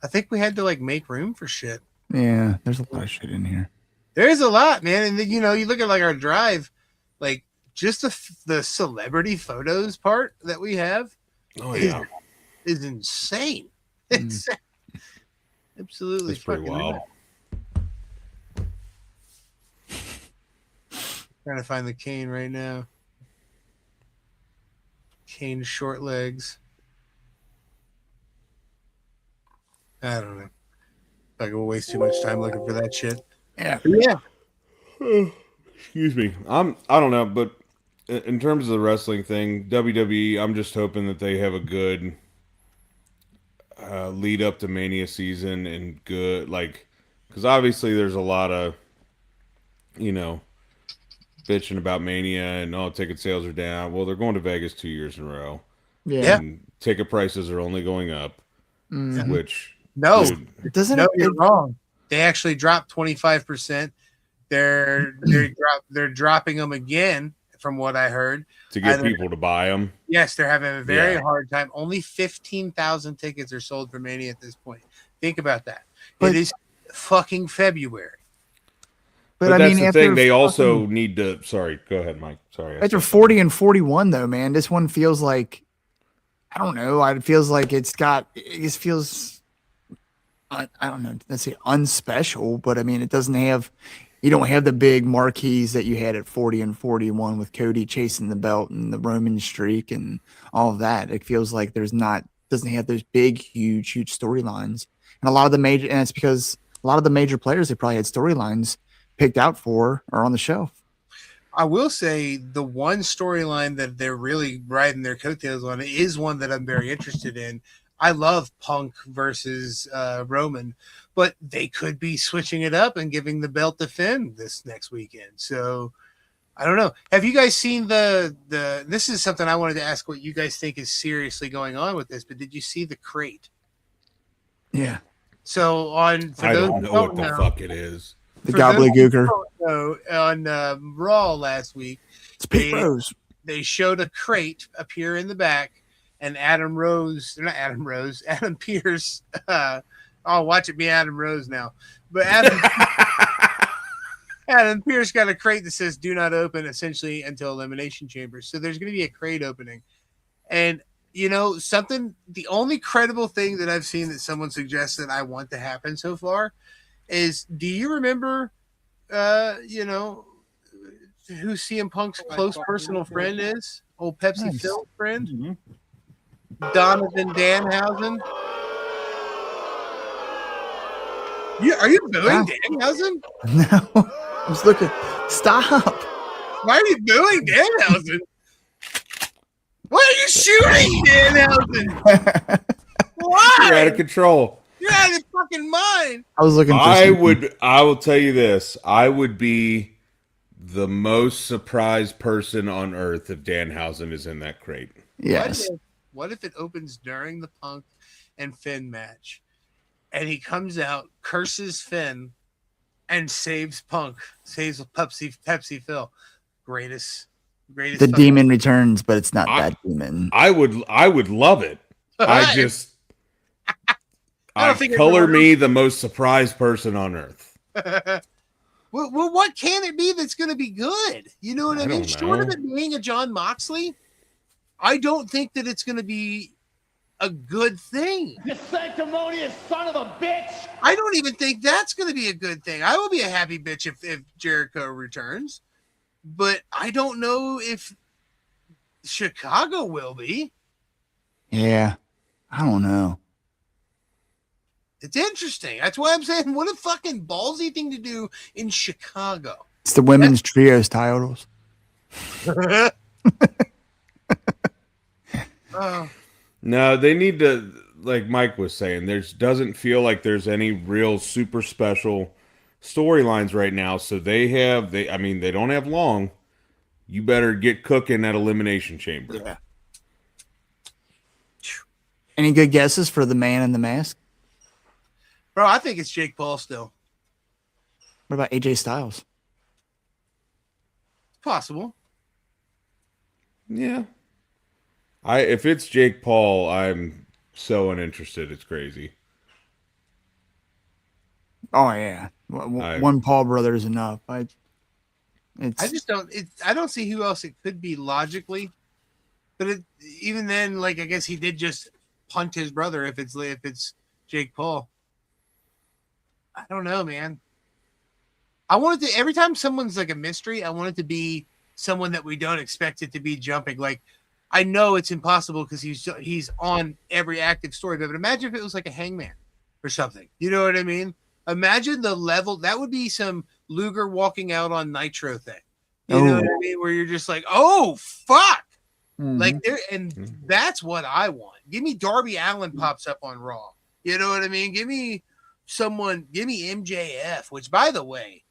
I think we had to make room for shit. Yeah, there's a lot of shit in here. There's a lot, man, and then, you look at our drive, just the celebrity photos part that we have Oh yeah. is insane. Mm. It's absolutely That's pretty fucking wild. nuts. Trying to find the cane right now. Cane short legs. I don't know. Like we'll waste too much time looking for that shit. Yeah. But yeah. Excuse me. I don't know, but in terms of the wrestling thing, WWE, I'm just hoping that they have a good lead up to Mania season and good because obviously there's a lot of bitching about Mania and ticket sales are down. Well, they're going to Vegas 2 years in a row, Yeah. and ticket prices are only going up. Mhm. Which No, dude, Doesn't no, it? you're wrong. They actually dropped 25%. They're dropping them again, from what I heard. to get Either, people to buy them. yes, they're having a very Yeah. hard time. Only 15,000 tickets are sold for Mania at this point. Think about that. But- it is fucking February. But But I that's mean, the after thing. They also fucking- need to. Sorry, go ahead, Mike. Sorry. after 40 and 41, though, man, this one feels like, I don't know. It feels like it just feels, I don't know, let's say unspecial, but I mean, it doesn't have, you don't have the big marquees that you had at 40 and 41 with Cody chasing the belt and the Roman streak and all of that. It feels like doesn't have those big, huge storylines. And and it's because a lot of the major players they probably had storylines picked out for are on the shelf. I will say the one storyline that they're really riding their coattails on is one that I'm very interested in. I love Punk versus Roman, but they could be switching it up and giving the belt to Finn this next weekend. So I don't know. Have you guys seen the this is something I wanted to ask what you guys think is seriously going on with this, but did you see the crate? Yeah. So I don't know what the fuck it is. The For those who gobbledygooker. don't know, on Raw last week, It's Pete Rose. they showed a crate appear in the back, and Adam Pierce. Oh, watch it be Adam Rose now, but Adam Pierce got a crate that says "Do not open" essentially until Elimination Chamber. So there's going to be a crate opening, and something. The only credible thing that I've seen that someone suggested I want to happen so far is, do you remember, who CM Punk's close personal friend is? Old Pepsi Nice. Phil friend, Donovan Danhausen. Are you booing Wow. Danhausen? No. I was looking. Stop. Why are you booing Danhausen? Why are you shooting Danhausen? Why? You're out of control. You're out of your fucking mind. I was looking for I will tell you this. I would be the most surprised person on earth if Danhausen is in that crate. Yes. What if it opens during the Punk and Finn match, and he comes out, curses Finn, and saves Punk, saves Pepsi Phil. Greatest. The fucking- demon returns, but it's not that demon. I would love it. I just I don't think color everyone me the most surprised person on earth. well, what can it be that's going to be good? You know what I mean? don't Short of know. it being a John Moxley, I don't think that it's going to be a good thing. You sanctimonious son of a bitch! I don't even think that's going to be a good thing. I will be a happy bitch if Jericho returns, but I don't know if Chicago will be. Yeah. I don't know. It's interesting. That's why I'm saying, what a fucking ballsy thing to do in Chicago. It's the women's trios titles. Oh. No, they need to, like Mike was saying, doesn't feel like there's any real super special storylines right now. So they don't have long. You better get cooking at Elimination Chamber. Yeah. Any good guesses for the man in the mask? Bro, I think it's Jake Paul still. What about AJ Styles? Possible. Yeah. If it's Jake Paul, I'm so uninterested. It's crazy. Oh yeah, one Paul brother is enough. I don't see who else it could be logically. But even then, like, I guess he did just punt his brother if it's Jake Paul. I don't know, man. I want it to, every time someone's like a mystery, I want it to be someone that we don't expect it to be jumping. Like, I know it's impossible because he's on every active story, but imagine if it was like a Hangman or something. You know what I mean? Imagine the level. That would be some Luger walking out on Nitro thing. You know what I mean? Where you're just like, oh, fuck. Mhm. Like, there, and that's what I want. Give me Darby Allin pops up on Raw. You know what I mean? Give me MJF, which, by the way,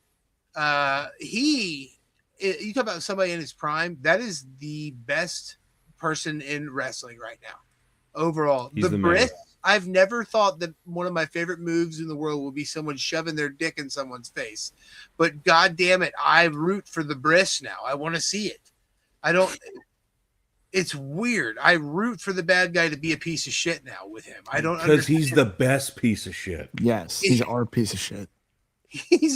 he you talk about somebody in his prime. That is the best person in wrestling right now. Overall, He's the man. Brit. I've never thought that one of my favorite moves in the world would be someone shoving their dick in someone's face, but god damn it, I root for the Briss now. I want to see it. I don't. It's weird. I root for the bad guy to be a piece of shit now with him. I don't because he's the best piece of shit. Yes, he's our piece of shit. He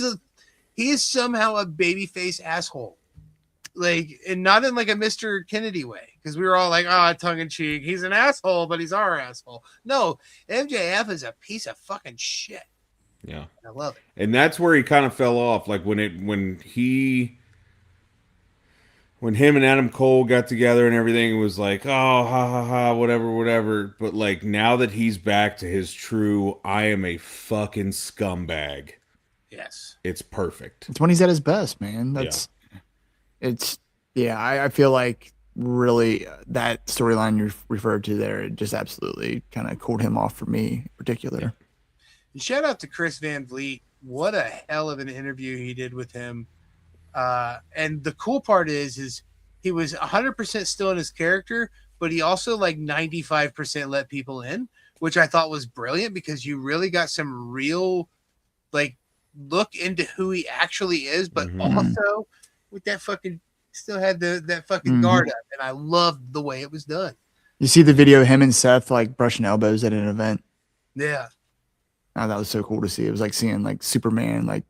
is somehow a babyface asshole. Like, and not in like a Mr. Kennedy way, because we were all like, oh, tongue in cheek. He's an asshole, but he's our asshole. No, MJF is a piece of fucking shit. Yeah, I love it. and that's where he kind of fell off. Like when him and Adam Cole got together and everything, it was like, oh, ha ha ha, whatever. But like now that he's back to his true, I am a fucking scumbag. Yes, it's perfect. It's when he's at his best, man. I feel like really that storyline you referred to there, it just absolutely kind of cooled him off for me in particular. And shout out to Chris Van Vliet. What a hell of an interview he did with him. And the cool part is he was 100% still in his character, but he also like 95% let people in, which I thought was brilliant because you really got some real like look into who he actually is, but also with that fucking still had that fucking guard up, and I loved the way it was done. You see the video of him and Seth like brushing elbows at an event. Yeah. Oh, that was so cool to see. It was like seeing like Superman like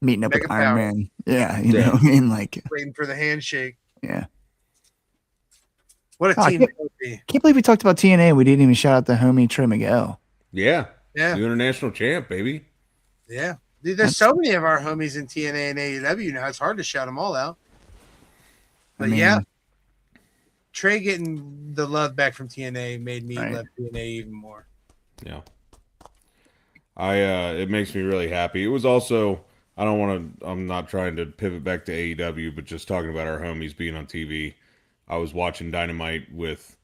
meeting up Mega with Iron Power. Man. Yeah, you know what I mean? Like Waiting for the handshake. yeah. What a Oh, team that would be. Can't believe we talked about TNA and we didn't even shout out the homie Trey Miguel. Yeah, Yeah. the international champ, baby. Yeah. Dude, there's so many of our homies in TNA and AEW now. It's hard to shout them all out. But yeah, Trey getting the love back from TNA made me love TNA even more. Yeah. It makes me really happy. It was also, I'm not trying to pivot back to AEW, but just talking about our homies being on TV. I was watching Dynamite with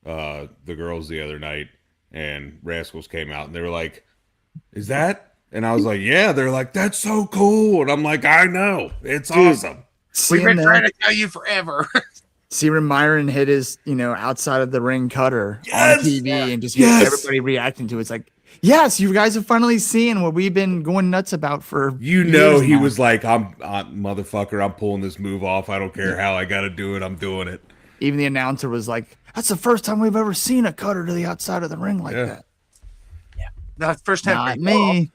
the girls the other night, and Rascals came out, and they were like, is that? And I was like, yeah. They're like, that's so cool. And I'm like, I know. It's awesome. We've been trying to tell you forever. Seeing Myron hit his, outside of the ring cutter Yes! on TV and just hear everybody reacting to it. It's like, yes, you guys are finally seeing what we've been going nuts about for years he now. was like, I'm motherfucker, I'm pulling this move off. I don't care how I got to do it. I'm doing it. Even the announcer was like, that's the first time we've ever seen a cutter to the outside of the ring like that. The first time Not me.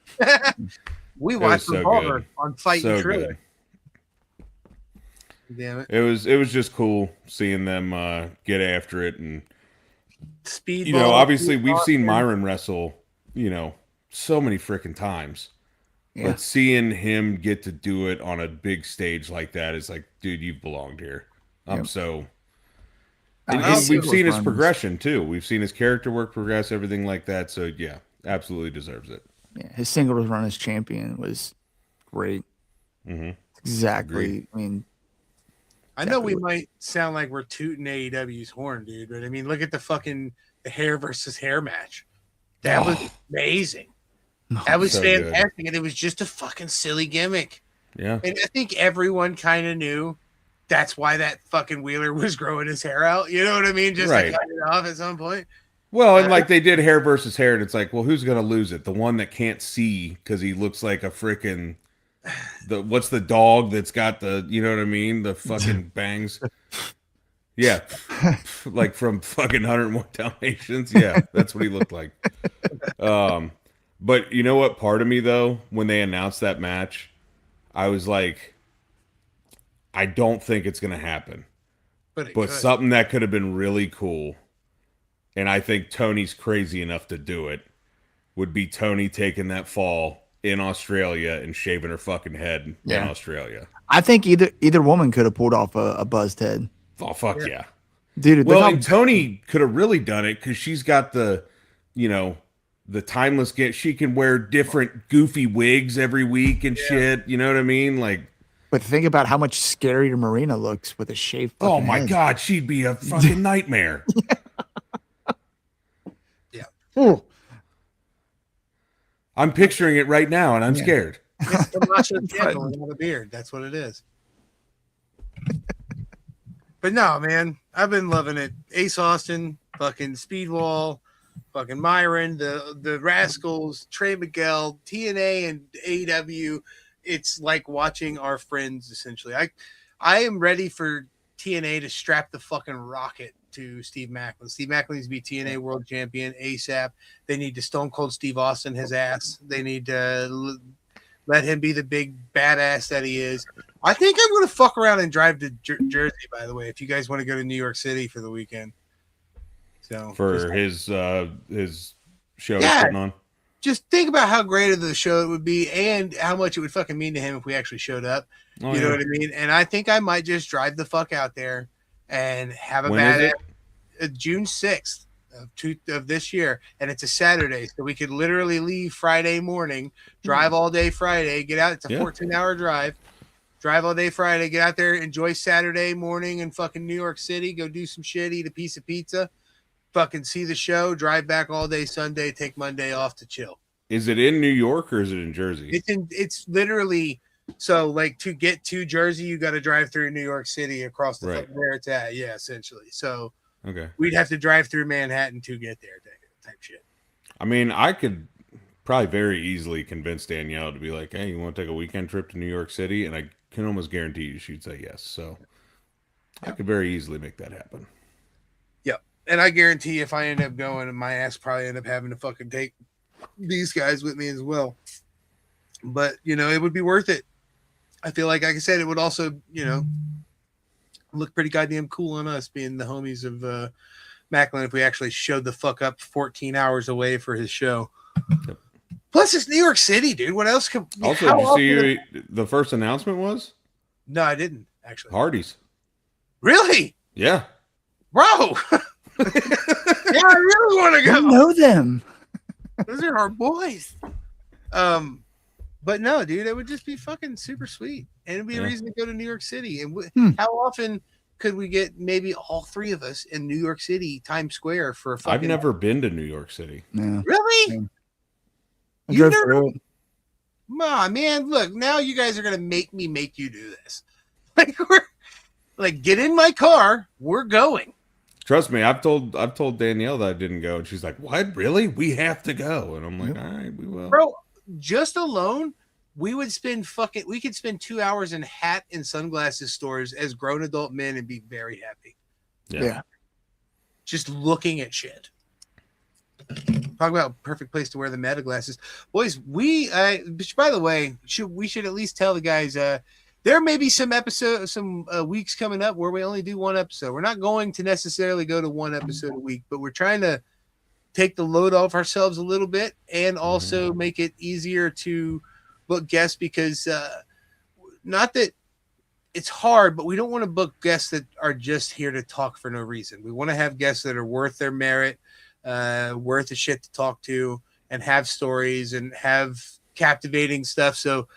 we watched so Revolver good. on Fight So and Trailer. good. Damn it. It was just cool seeing them get after it, and Speedball. obviously we've seen Myron wrestle, so many freaking times. Yeah. But seeing him get to do it on a big stage like that is like, dude, you've belonged here. And we've seen his progression too. We've seen his character work progress, everything like that. So yeah, absolutely deserves it. Yeah, his singles run as champion was great. Mm-hmm. Exactly. Agreed. I mean, I know we might sound like we're tooting AEW's horn, dude, but I mean, look at the hair versus hair match. That was amazing. That was so fantastic, and it was just a fucking silly gimmick. Yeah. And I think everyone kind of knew that's why that fucking Wheeler was growing his hair out. You know what I mean? Just to cut it off at some point. Well, and like they did hair versus hair, and it's like, well, who's gonna lose it? The one that can't see because he looks like a freaking what's the dog that's got the, you know what I mean? The fucking bangs. Yeah. Like from fucking 101 Dalmatians. Yeah, that's what he looked like. But you know what? Part of me though, when they announced that match, I was like, I don't think it's gonna happen. But something that could have been really cool, and I think Tony's crazy enough to do it, would be Tony taking that fall in Australia and shaving her fucking head in Australia. I think either woman could have pulled off a buzzed head. Oh, fuck yeah. Dude, well, and Tony could have really done it because she's got the timeless get. She can wear different goofy wigs every week and shit. You know what I mean? Like, but think about how much scarier Marina looks with a shaved. Oh my God, she'd be a fucking nightmare. Yeah. Ooh. I'm picturing it right now, and I'm scared. It's Tomasha's candle without a beard. That's what it is. But no, man, I've been loving it. Ace Austin, fucking Speedwall, fucking Myron, the Rascals, Trey Miguel, TNA, and AEW. It's like watching our friends essentially. I am ready for TNA to strap the fucking rocket to Steve Macklin. Steve Macklin needs to be TNA World Champion ASAP. They need to Stone Cold Steve Austin his ass. They need to let him be the big badass that he is. I think I'm going to fuck around and drive to Jersey, by the way, if you guys want to go to New York City for the weekend. So For his show Yeah. he's putting on. just think about how great of the show it would be and how much it would fucking mean to him if we actually showed up. Oh, You know yeah. what I mean? And I think I might just drive the fuck out there and have a When is badass it? June 6th of this year, and it's a Saturday, so we could literally leave Friday morning, drive all day Friday, get out. It's a Yeah. 14-hour drive all day Friday, get out there, enjoy Saturday morning in fucking New York City, go do some shit, eat a piece of pizza, fucking see the show, drive back all day Sunday, take Monday off to chill. Is it in New York or is it in Jersey? It's literally so like to get to Jersey, you got to drive through New York City across the Right. where it's at. Yeah, essentially. So Okay. we'd have to drive through Manhattan to get there, type shit. I mean, I could probably very easily convince Danielle to be like, "Hey, you want to take a weekend trip to New York City?" And I can almost guarantee you she'd say yes. So I could very easily make that happen. Yep. And I guarantee if I end up going, my ass probably end up having to fucking take these guys with me as well. But it would be worth it. I feel like I said, it would also, look pretty goddamn cool on us being the homies of Macklin if we actually showed the fuck up 14 hours away for his show. Yep. Plus, it's New York City, dude. What else could? Also, how did you often- see the first announcement was No, I didn't actually. Hardy's? Really, Yeah. bro? Yeah, I really want to I go. know them. Those are our boys. But no, dude, it would just be fucking super sweet, and it'd be a Yeah. reason to go to New York City. And Hmm. how often could we get maybe all three of us in New York City, Times Square for a fucking? I've never been to New York City. Yeah. Really. I You drove never- through it. Ma, man, look, now you guys are gonna make you do this. Like, get in my car. We're going. Trust me, I've told Danielle that I didn't go, and she's like, "What? Really? We have to go." And I'm like, Yep. "All right, we will." Bro, just alone, we could spend 2 hours in hat and sunglasses stores as grown adult men and be very happy. Yeah. Just looking at shit. Talk about perfect place to wear the meta glasses. Boys, which, by the way, we should at least tell the guys there may be some weeks coming up where we only do one episode. We're not going to necessarily go to one episode a week, but we're trying to take the load off ourselves a little bit and also make it easier to book guests because not that it's hard, but we don't want to book guests that are just here to talk for no reason. We want to have guests that are worth their merit, worth the shit to talk to, and have stories and have captivating stuff. So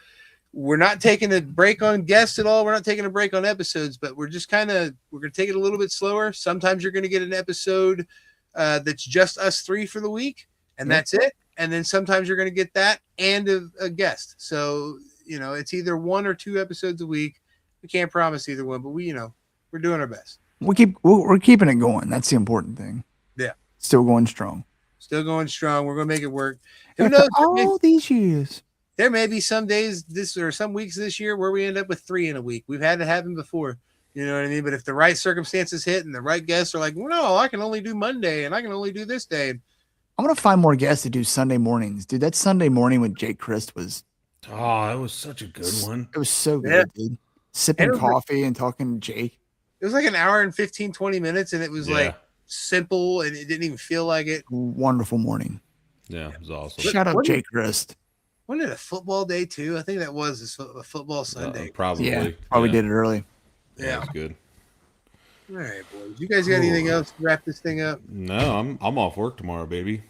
we're not taking a break on guests at all. We're not taking a break on episodes, but we're just we're going to take it a little bit slower. Sometimes you're going to get an episode that's just us three for the week, and that's it. And then sometimes you're going to get that and a guest. So, it's either 1 or 2 episodes a week. We can't promise either one, but we're doing our best. We're keeping it going. That's the important thing. Yeah. Still going strong. Still going strong. We're going to make it work. Who knows? All these years. There may be some days some weeks this year where we end up with 3 in a week. We've had it happen before. You know what I mean? But if the right circumstances hit and the right guests are like, well, no, I can only do Monday and I can only do this day. I want to find more guests to do Sunday mornings. Dude, that Sunday morning with Jake Christ was Oh, that was such a good one. it was so Yeah. good, dude. Sipping And it was coffee and talking to Jake. It was like an hour and 15, 20 minutes, and it was Yeah. like simple and it didn't even feel like it. Wonderful morning. Yeah, it was awesome. Shout out what- Jake Christ. Wasn't it a football day too? I think that was a football Sunday. Probably. Yeah. Probably yeah. did it early. Yeah, Yeah. it was good. All right, boys. You guys got anything else to wrap this thing up? No, I'm off work tomorrow, baby.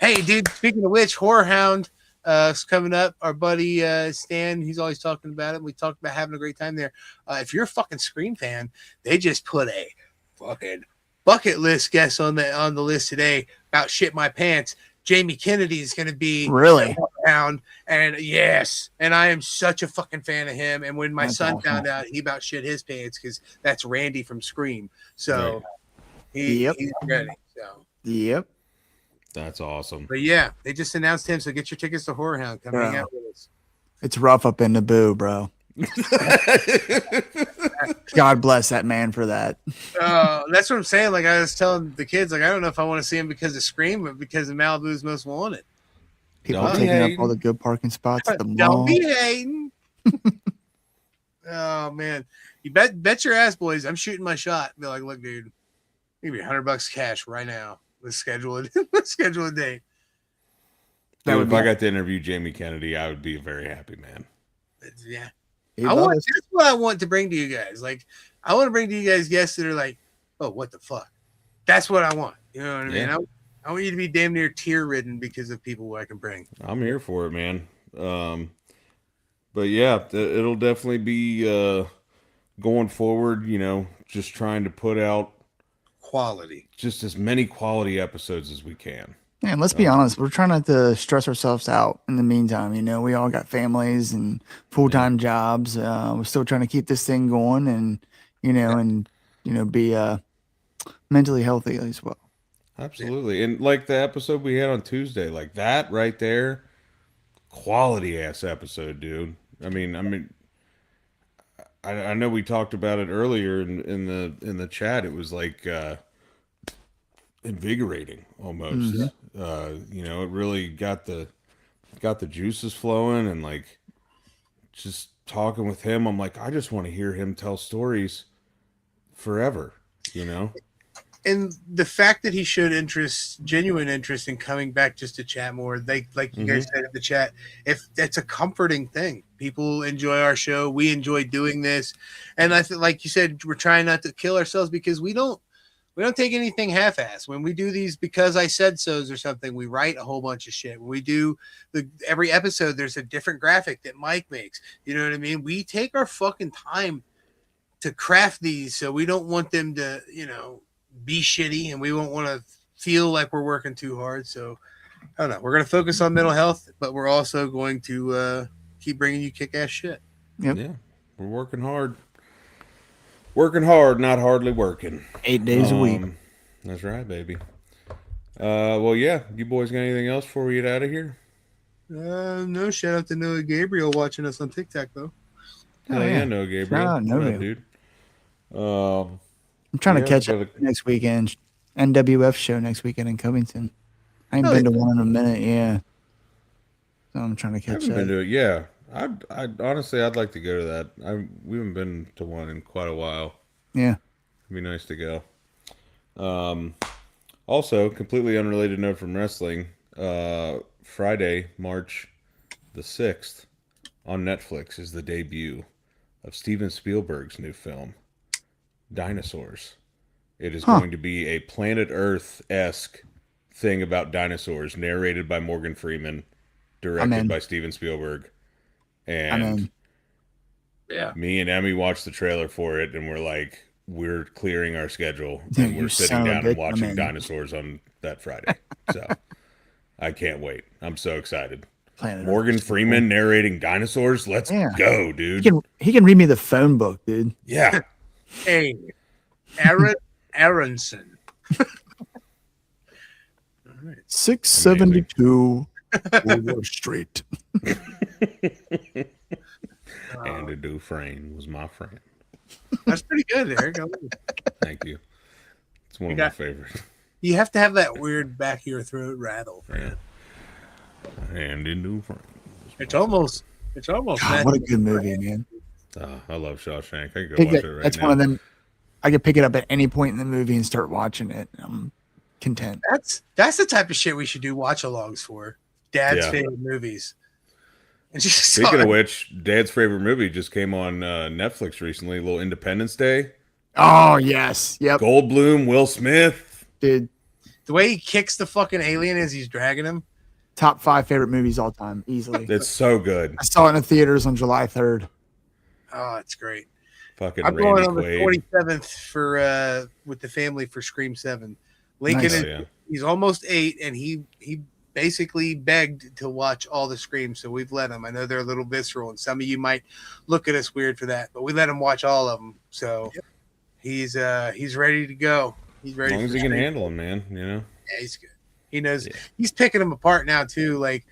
Hey, dude, speaking of which, Horror Hound is coming up. Our buddy Stan, he's always talking about it. We talked about having a great time there. If you're a fucking Scream fan, they just put a fucking bucket list guest on the list today about Shit My Pants. Jamie Kennedy is going to be Really? around, and yes, and I am such a fucking fan of him. And when my That's son awesome. found out, he about shit his pants because that's Randy from Scream. So he's ready. So Yep. That's awesome. but yeah, they just announced him. So get your tickets to Horror Hound. Come hang out with us. It's rough up in the boo, bro. God bless that man for that. That's what I'm saying. Like I was telling the kids, like I don't know if I want to see him because of Scream, but because of Malibu's Most Wanted. People Don't be taking up hating. all the good parking spots at the mall. Don't be hating. Oh man, you bet your ass, boys. I'm shooting my shot. Be like, look, dude, give me $100 cash right now. Let's schedule it. Let's schedule a date. Dude, if I got to interview Jamie Kennedy, I would be a very happy man. Yeah. He'd I love want us. that's what I want to bring to you guys. Like, I want to bring to you guys guests that are like, oh, what the fuck? That's what I want. You know what I mean? Yeah. I want you to be damn near tear ridden because of people who I can bring. I'm here for it, man. But yeah, it'll definitely be going forward, you know, just trying to put out Quality. just as many quality episodes as we can. Man, let's be honest. We're trying not to stress ourselves out in the meantime. You know, we all got families and full-time jobs. We're still trying to keep this thing going and, be mentally healthy as well. Absolutely. And like the episode we had on Tuesday, like that right there, quality ass episode, dude. I mean, I know we talked about it earlier in the chat. It was like invigorating almost. It really got the juices flowing, and like just talking with him, I'm like, I just want to hear him tell stories forever, you know? And the fact that he showed genuine interest in coming back just to chat more, like you guys said in the chat, if that's a comforting thing. People enjoy our show. We enjoy doing this. And I feel like you said, we're trying not to kill ourselves because we don't take anything half-assed. When we do these because I said so's or something, we write a whole bunch of shit. When we do every episode, there's a different graphic that Mike makes. You know what I mean? We take our fucking time to craft these, so we don't want them to, be shitty, and we won't want to feel like we're working too hard. So I don't know. We're going to focus on mental health, but we're also going to keep bringing you kick-ass shit. Yep. Yeah, we're working hard. Working hard, not hardly working. 8 days a week. That's right, baby. Well, yeah. You boys got anything else before we get out of here? No, shout out to Noah Gabriel watching us on TikTok, though. Hell yeah, no, Gabriel. Shout out, What up, Noah. dude? I'm trying to catch but up next weekend. NWF show next weekend in Covington. I ain't been to one in a minute, yeah. So I'm trying to I catch haven't up. been to it. Yeah, I'd honestly, I'd like to go to that. We haven't been to one in quite a while. Yeah. It'd be nice to go. Also, completely unrelated note from wrestling. Friday, March the 6th, on Netflix is the debut of Steven Spielberg's new film, Dinosaurs. It is going to be a Planet Earth-esque thing about dinosaurs, narrated by Morgan Freeman, directed by Steven Spielberg. And me and Emmy watched the trailer for it, and we're like, we're clearing our schedule, and we're sitting down and watching dinosaurs on that Friday. So I can't wait. I'm so excited. Morgan Freeman narrating dinosaurs. Let's go, dude. He can read me the phone book, dude. Yeah. Hey, Aaron Aronson. 672 Wall Street. Andy Dufresne was my friend. That's pretty good, Eric. Thank you. It's one of my favorites. You have to have that weird back of your throat rattle. Yeah. Andy Dufresne. It's almost. God, what a good movie, man. I love Shawshank. I could go watch it right that's now. one of them. I could pick it up at any point in the movie and start watching it. I'm content. That's the type of shit we should do watch-alongs for. Dad's favorite movies. And Speaking of which, Dad's favorite movie just came on Netflix recently. A little Independence Day. Oh yes, yep. Goldblum, Will Smith, Dude, the way he kicks the fucking alien as he's dragging him. top 5 favorite movies all time, easily. It's so good. I saw it in the theaters on July 3rd. Oh, it's great. Fucking I'm Randy going on the Quaid. 27th for with the family for Scream 7. Lincoln Nice. is he's almost 8, and he basically begged to watch all the screams, so we've let them. I know they're a little visceral, and some of you might look at us weird for that, but we let him watch all of them. So he's ready to go. He's ready. As long as he can handle them, man. Yeah, he's good. He knows. Yeah. He's picking them apart now too. Like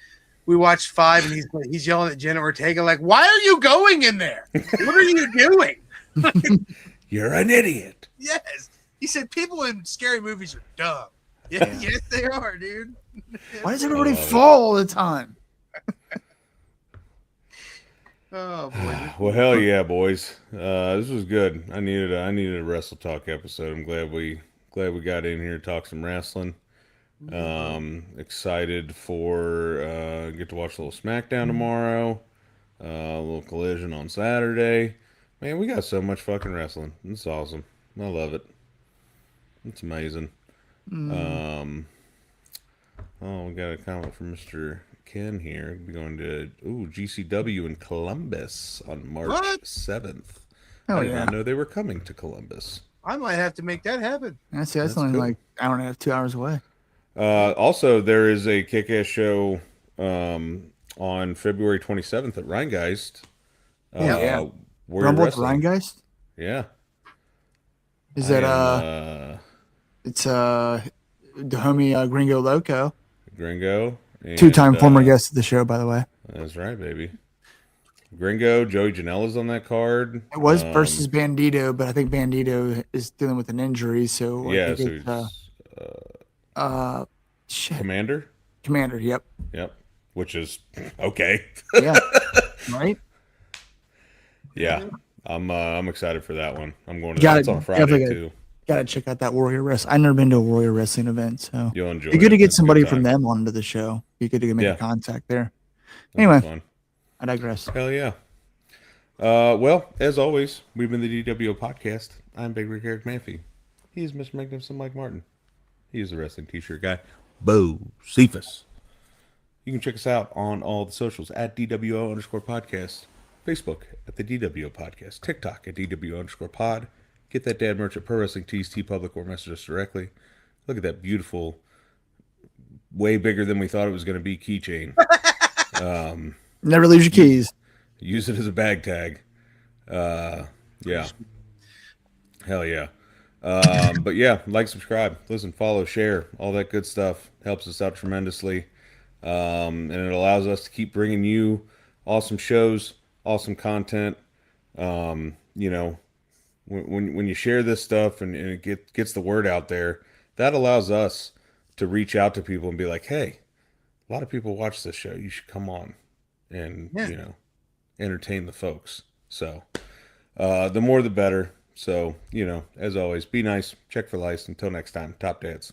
we watched 5, and he's yelling at Jenna Ortega, like, "Why are you going in there? What are you doing? You're an idiot." Yes, he said people in scary movies are dumb. Yeah. Yes, they are, dude. Why does everybody fall all the time? Oh boy. Well, hell yeah, boys. This was good. I needed a Wrestle Talk episode. I'm glad we got in here to talk some wrestling. Excited for get to watch a little SmackDown tomorrow. A little Collision on Saturday. Man, we got so much fucking wrestling. It's awesome. I love it. It's amazing. Oh, we got a comment from Mr. Ken here. We're going to GCW in Columbus on March 7th. Oh, I did yeah. not know they were coming to Columbus. I might have to make that happen. That's only cool. like I don't know, 2 hours away. Also, there is a kick-ass show on February 27th at Rheingeist. Yeah. Warrior Rumble with Wrestling. Rheingeist? Yeah. Is that it's the homie Gringo Loco. Gringo. And, 2-time former guest of the show, by the way. That's right, baby. Gringo, Joey Janela's on that card. It was versus Bandito, but I think Bandito is dealing with an injury, so Yeah, I think so Commander? Commander, yep. Yep. Which is okay. Yeah. Right? Yeah. I'm excited for that one. I'm going to that. It's on Friday too. Gotta check out that Warrior Wrestling. I've never been to a Warrior Wrestling event, so you'll enjoy it. Be good to get It's a somebody good from time. them onto the show. Be good to make a contact there. That'll be Anyway, fun. I digress. Hell yeah. Well, as always, we've been the dWo podcast. I'm Big Rick Eric Manfey. He's Mr. Magnificent Mike Martin. He's the wrestling t-shirt guy. Bo Cephas. You can check us out on all the socials at dWo_podcast. Facebook at the dWo podcast. TikTok at dWo_pod. Get that dad merch at Pro Wrestling Tees, TeePublic, or message us directly. Look at that beautiful, way bigger than we thought it was going to be keychain. Never lose your keys. Use it as a bag tag. Yeah. Hell yeah. But yeah, like, subscribe, listen, follow, share, all that good stuff. Helps us out tremendously. And it allows us to keep bringing you awesome shows, awesome content. You know, when you share this stuff and it gets the word out there, that allows us to reach out to people and be like, hey, a lot of people watch this show. You should come on and, you know, entertain the folks. So the more the better. So, you know, as always, be nice, check for lice. Until next time, Top Dads.